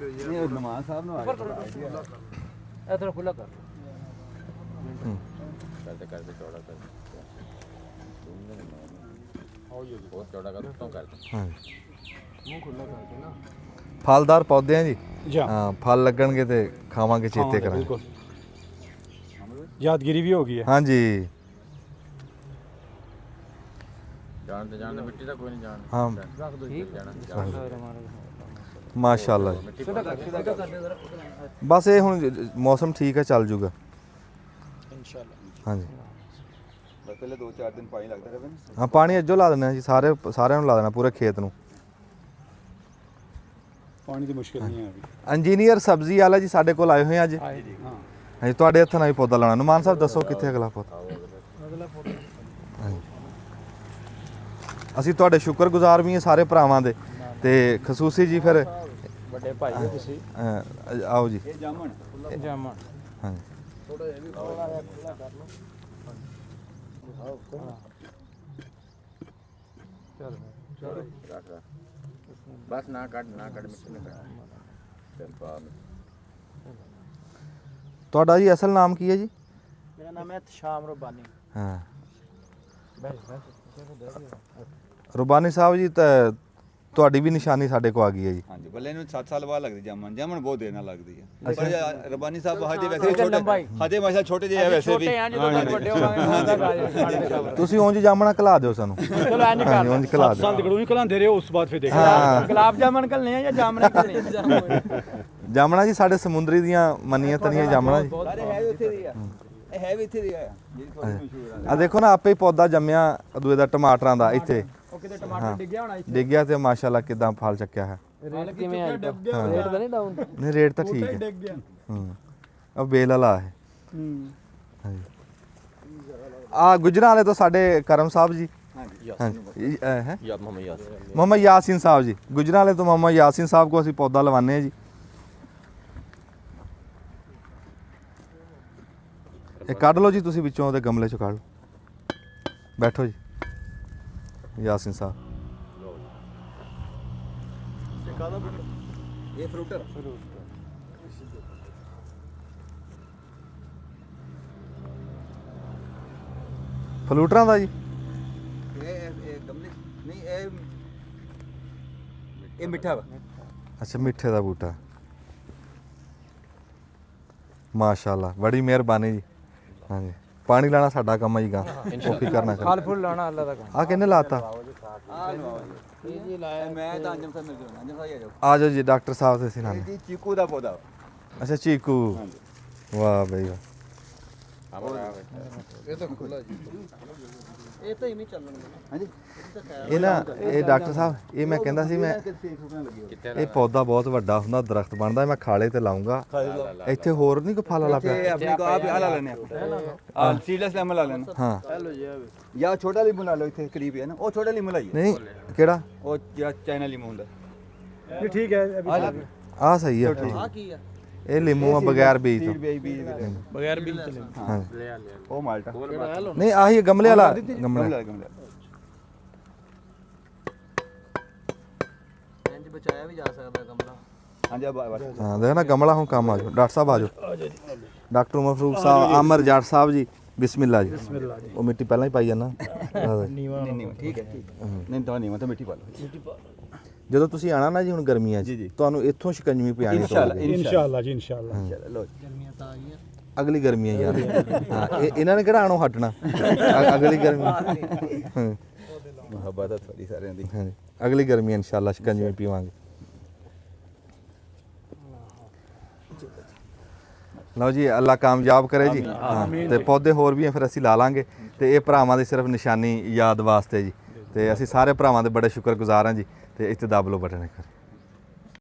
S3: ਨਮਾਜ਼ ਸਾਹਿਬ ਨੂੰ
S7: ਇਹ ਥੋੜਾ ਖੁੱਲਾ ਕਰ
S6: ਕਰਦੇ ਚੌੜਾ ਕਰ ਬਹੁਤ ਚੌੜਾ ਕਰ ਤੋਂ ਕਰ
S7: ਮੂੰਹ ਖੁੱਲਾ ਕਰਕੇ ਨਾ।
S1: ਫਲਦਾਰ ਪੌਦੇ ਆ ਜੀ। ਹਾਂ ਫਲ ਲੱਗਣਗੇ ਤੇ ਖਾਵਾਂਗੇ, ਚੇਤੇ ਕਰਾਂਗੇ।
S5: ਯਾਦਗਿਰੀ ਵੀ ਹੋ ਗਈ ਹੈ।
S1: ਹਾਂਜੀ
S6: ਜਾਣਦੇ ਮਿੱਟੀ ਦਾ ਕੋਈ ਨਹੀਂ ਜਾਣ।
S1: ਹਾਂ
S6: ਜਾਣਾ
S1: ਮਾਸ਼ਾਅੱਲਾ ਜੀ। ਬਸ ਇਹ ਹੁਣ ਮੌਸਮ ਠੀਕ ਹੈ, ਚੱਲ ਜੂਗਾ ਇਨਸ਼ਾਅੱਲਾ। ਹਾਂਜੀ
S3: ਪਹਿਲੇ 2-4 ਦਿਨ ਪਾਣੀ ਲੱਗਦਾ ਰਹੇ।
S1: ਹਾਂ ਪਾਣੀ ਅੱਜੋ ਲਾ ਦਿੰਦੇ ਆ ਜੀ, ਸਾਰਿਆਂ ਨੂੰ ਲਾ ਦੇਣਾ ਪੂਰੇ ਖੇਤ ਨੂੰ।
S5: ਪਾਣੀ ਦੀ ਮੁਸ਼ਕਿਲ ਨਹੀਂ ਹੈ।
S1: ਇੰਜੀਨੀਅਰ ਸਬਜ਼ੀ ਵਾਲਾ ਜੀ ਸਾਡੇ ਕੋਲ ਆਏ ਹੋਏ ਆ ਅੱਜ। ਹਾਂਜੀ ਤੁਹਾਡੇ ਹੱਥਾਂ ਨਾਲ ਵੀ ਪੌਦਾ ਲਾਉਣਾ। ਨੁਮਾਨ ਸਾਹਿਬ ਦੱਸੋ ਕਿੱਥੇ ਅਗਲਾ ਪੌਦਾ? ਹਾਂਜੀ ਅਸੀਂ ਤੁਹਾਡੇ ਸ਼ੁਕਰਗੁਜ਼ਾਰ ਵੀ ਹਾਂ ਸਾਰੇ ਭਰਾਵਾਂ ਦੇ। ਤੇ ਖਸੂਸੀ ਜੀ ਫਿਰ
S7: ਵੱਡੇ ਭਾਈ ਹੋ ਤੁਸੀਂ।
S1: ਆਓ ਜੀ।
S3: ਇਹ ਜਾਮਣ
S1: ਹਾਂਜੀ
S5: ਥੋੜਾ ਜਿਹਾ ਵੀ ਖੁੱਲਾ ਕਰ ਲਓ।
S6: ਬਸ ਨਾ ਕੱਢ ਮਿੱਟੀ ਨਾ ਕੱਢ।
S1: ਤੁਹਾਡਾ ਜੀ ਅਸਲ ਨਾਮ ਕੀ ਹੈ ਜੀ?
S5: ਮੇਰਾ ਨਾਮ ਹੈ ਸ਼ਾਮ ਰਬਾਨੀ।
S1: ਹਾਂ ਰੁਬਾਨੀ ਸਾਹਿਬ ਜੀ ਤਾਂ ਤੁਹਾਡੀ ਵੀ ਨਿਸ਼ਾਨੀ ਸਾਡੇ ਕੋ ਆ ਗਈ ਹੈ ਜੀ।
S3: ਹਾਂਜੀ ਬੱਲੇ ਨੂੰ 7 ਸਾਲ ਬਾਅਦ ਲੱਗਦੀ ਜਾਮਣ ਬਹੁਤ ਦੇਰ ਨਾਲ ਲੱਗਦੀ ਹੈ। ਪਰ ਰਬਾਨੀ ਸਾਹਿਬ ਹਜੇ ਵੈਸੇ ਛੋਟੇ, ਹਜੇ ਮਾਸ਼ਾ ਛੋਟੇ ਜਿਹੇ ਹੈ ਵੈਸੇ ਵੀ।
S7: ਵੱਡੇ ਹੋਵਾਂਗੇ
S1: ਤੁਸੀਂ ਉਂਝ ਜਾਮਣਾ ਖਿਲਾ ਦਿਓ ਸਾਨੂੰ।
S7: ਚਲੋ ਐਂ
S1: ਹਾਂਜੀ ਉਂਝ ਖਿਲਾ ਦਿਓ।
S5: ਗੜੂ ਨਹੀਂ ਖਲਾਉਂਦੇ ਰਹੇ, ਉਸ ਬਾਅਦ ਫਿਰ
S1: ਹਾਂ
S7: ਗੁਲਾਬ ਜਾਮਨ ਘਲਨੇ ਆ ਜਾਂ ਜਾਮਣੇ ਘਲਨੇ ਆ?
S1: ਜਾਮਣਾ ਜੀ ਸਾਡੇ ਸਮੁੰਦਰੀ ਦੀਆਂ ਮੰਨੀਆਂ ਤਨੀਆਂ ਜਾਮਣਾ ਜੀ।
S3: ਸਾਰੇ ਹੈ ਵੀ ਉੱਥੇ ਦੀ ਆ, ਇਹ ਹੈ ਵੀ ਇੱਥੇ ਦੀ ਆ ਜਿਹੜੀ ਥੋੜੀ ਮਸ਼ਹੂਰ ਆ।
S1: ਆ ਦੇਖੋ ਨਾ ਆਪੇ ਹੀ ਪੌਦਾ ਜੰਮਿਆ ਦੂਏ ਦਾ ਟਮਾਟਰਾਂ ਦਾ ਇੱਥੇ
S7: ਉਹ ਕਿਤੇ ਟਮਾਟਰ ਡਿੱਗਿਆ ਹੋਣਾ ਇੱਥੇ।
S1: ਡਿੱਗਿਆ ਤੇ ਮਾਸ਼ਾਅੱਲਾ ਕਿਦਾਂ ਫਲ ਚੱਕਿਆ ਹੈ।
S7: ਰੇਟ ਕਿਵੇਂ ਆਇਆ? ਰੇਟ ਤਾਂ ਨਹੀਂ ਡਾਊਨ?
S1: ਨਹੀਂ ਰੇਟ ਤਾਂ ਠੀਕ ਹੈ।
S5: ਡਿੱਗ ਗਿਆ।
S1: ਉਹ ਬੇਲ ਵਾਲਾ ਹੈ। ਹਾਂਜੀ ਆ ਗੁਜਰਾਂਵਾਲੇ ਤੋਂ ਸਾਡੇ ਕਰਮ ਸਾਹਿਬ ਜੀ। ਹਾਂਜੀ ਹੈ ਮੁਹੰਮਦ ਯਾਸੀਨ ਸਾਹਿਬ ਜੀ। ਗੁਜਰਾਂਵਾਲੇ ਤੋਂ ਮੁਹੰਮਦ ਯਾਸੀਨ ਸਾਹਿਬ ਕੋ ਅਸੀਂ ਪੌਦਾ ਲਵਾਉਂਦੇ ਹਾਂ ਜੀ। ਇਹ ਕੱਢ ਲਓ ਜੀ ਤੁਸੀਂ ਵਿੱਚੋਂ ਉਹਦੇ ਗਮਲੇ ਚੋਂ ਕੱਢ ਲਓ। ਬੈਠੋ ਜੀ ਯਾਸੀਨ ਸਾਹਿਬ।
S3: ਇਹ ਫਰੂਟਰ
S1: ਫਲੂਟਰਾਂ ਦਾ ਜੀ।
S3: ਇਹ ਗਮਲੇ ਨਹੀਂ, ਇਹ ਮਿੱਠਾ ਵਾ।
S1: ਅੱਛਾ ਮਿੱਠੇ ਦਾ ਬੂਟਾ। ਮਾਸ਼ਾਅੱਲਾ ਬੜੀ ਮਿਹਰਬਾਨੀ ਜੀ। ਹਾਂਜੀ ਪਾਣੀ ਲਾਣਾ ਸਾਡਾ ਕੰਮ ਹੈ ਜੀ ਗਾ ਉਹ ਫਿਕਰ ਨਾ
S7: फल फूल लाना अल्लाह का काम
S1: ਆ ਕਿੰਨੇ ਲਾਤਾ
S3: ਮੈਂ ਤਾਂ ਅੰਜਮ ਸਾਹਿਬ ਮਿਲ ਜਾਣਾ ਅੰਜਮ ਸਾਹਿਬ ਆ ਜਾਓ
S1: ਆ ਜਾਓ ਜੀ ਡਾਕਟਰ ਸਾਹਿਬ ਤੇ ਸਿਨਾਨ
S3: ਜੀ ਚੀਕੂ ਦਾ ਪੌਦਾ
S1: ਅੱਛਾ ਚੀਕੂ ਵਾਹ ਬਈ ਵਾਹ
S5: ਇਹ ਤਾਂ ਇਵੇਂ ਚੱਲਣਗੇ
S3: ਹਾਂਜੀ
S1: ਇਹ ਨਾ ਇਹ ਡਾਕਟਰ ਸਾਹਿਬ ਇਹ ਮੈਂ ਕਹਿੰਦਾ ਸੀ ਮੈਂ ਇਹ ਪੌਦਾ ਬਹੁਤ ਵੱਡਾ ਹੁੰਦਾ ਦਰਖਤ ਬਣਦਾ ਮੈਂ ਖਾਲੇ ਤੇ ਲਾਉਂਗਾ ਇੱਥੇ ਹੋਰ ਨਹੀਂ ਕੋਈ ਫਲ ਵਾਲਾ ਪਿਆ
S3: ਇਹ ਆਪਣੇ ਕੋ ਆਪ ਲਾ ਲੈਣੇ ਆ ਸੀਡਲੈਸ ਲੈਮਨ ਲਾ ਲੈਣਾ
S1: ਹਾਂ
S3: ਜਾਂ ਛੋਟਾ ਲੀਮੂ ਲਾ ਲਓ ਇੱਥੇ ਕਰੀਬ ਹੈ ਨਾ ਉਹ ਛੋਟਾ ਲੀਮੂ ਲਾਈਏ
S1: ਨਹੀਂ ਕਿਹੜਾ
S3: ਉਹ ਜਿਹੜਾ ਚਾਈਨਾ ਲੀਮੂ ਹੁੰਦਾ
S5: ਇਹ ਠੀਕ ਹੈ
S1: ਆ ਸਹੀ ਆ
S5: ਆ ਕੀ ਆ
S1: ਇਹ ਲਿੰਮੂ ਆ ਬਗੈਰ ਬੀਜ ਤੋਂ
S5: ਬਗੈਰ ਬਿਲ ਚਲੇ
S1: ਹਾਂ
S3: ਉਹ ਮਾਲਟਾ
S1: ਨਹੀਂ ਆਹੀ ਗਮਲੇ ਵਾਲਾ ਗਮਲੇ
S3: ਗਮਲਾ
S5: ਇੰਜ ਬਚਾਇਆ ਵੀ ਜਾ ਸਕਦਾ ਗਮਲਾ
S3: ਹਾਂਜੀ ਆ ਬਸ
S1: ਹਾਂ ਦੇਖ ਨਾ ਗਮਲਾ ਹੁਣ ਕੰਮ ਆ ਜਾਓ ਡਾਕਟਰ ਸਾਹਿਬ ਆ ਜਾਓ ਡਾਕਟਰ ਉਮਰ ਫਰੂਕ ਸਾਹਿਬ ਆਮਰ ਜੱਟ ਸਾਹਿਬ ਜੀ ਬਿਸਮਿਲ੍ਲਾ ਜੀ ਉਹ ਮਿੱਟੀ ਪਹਿਲਾਂ ਹੀ ਪਾਈ ਜਾਣਾ
S3: ਨਹੀਂ ਠੀਕ ਹੈ ਨਹੀਂ ਤਾਂ ਨਹੀਂ ਮੈਂ ਤਾਂ ਮਿੱਟੀ ਪਾ ਲਓ
S1: ਜਦੋਂ ਤੁਸੀਂ ਆਣਾ ਨਾ ਜੀ ਹੁਣ ਗਰਮੀਆਂ 'ਚ ਤੁਹਾਨੂੰ ਇੱਥੋਂ ਸ਼ਿਕੰਜਵੀ ਪਿਆਣੀ
S3: ਇਨਸ਼ਾਅੱਲਾ
S5: ਜੀ ਇਨਸ਼ਾਅੱਲਾ
S3: ਲੋ
S1: ਅਗਲੀ ਗਰਮੀਆਂ ਯਾਰ ਹਾਂ ਇਹਨਾਂ ਨੇ ਕਿਹੜਾ ਆਣੋਂ ਹਟਣਾ ਅਗਲੀ ਗਰਮੀ
S3: ਮੁਹੱਬਤ ਹੈ ਤੁਹਾਡੀ ਸਾਰਿਆਂ ਦੀ
S1: ਹਾਂਜੀ ਅਗਲੀ ਗਰਮੀ ਇਨਸ਼ਾਅੱਲਾ ਸ਼ਿਕੰਜਵੀ ਪੀਵਾਂਗੇ ਲਓ ਜੀ ਅੱਲਾ ਕਾਮਯਾਬ ਕਰੇ ਜੀ ਹਾਂ ਤੇ ਪੌਦੇ ਹੋਰ ਵੀ ਆ ਫਿਰ ਅਸੀਂ ਲਾ ਲਾਂਗੇ ਤੇ ਇਹ ਭਰਾਵਾਂ ਦੀ ਸਿਰਫ ਨਿਸ਼ਾਨੀ ਯਾਦ ਵਾਸਤੇ ਜੀ ਤੇ ਅਸੀਂ ਸਾਰੇ ਭਰਾਵਾਂ ਦੇ ਬੜੇ ਸ਼ੁਕਰਗੁਜ਼ਾਰ ਹਾਂ ਜੀ ਤੇ ਇੱਥੇ ਦਬ ਲਓ ਬਟਨ ਇੱਕ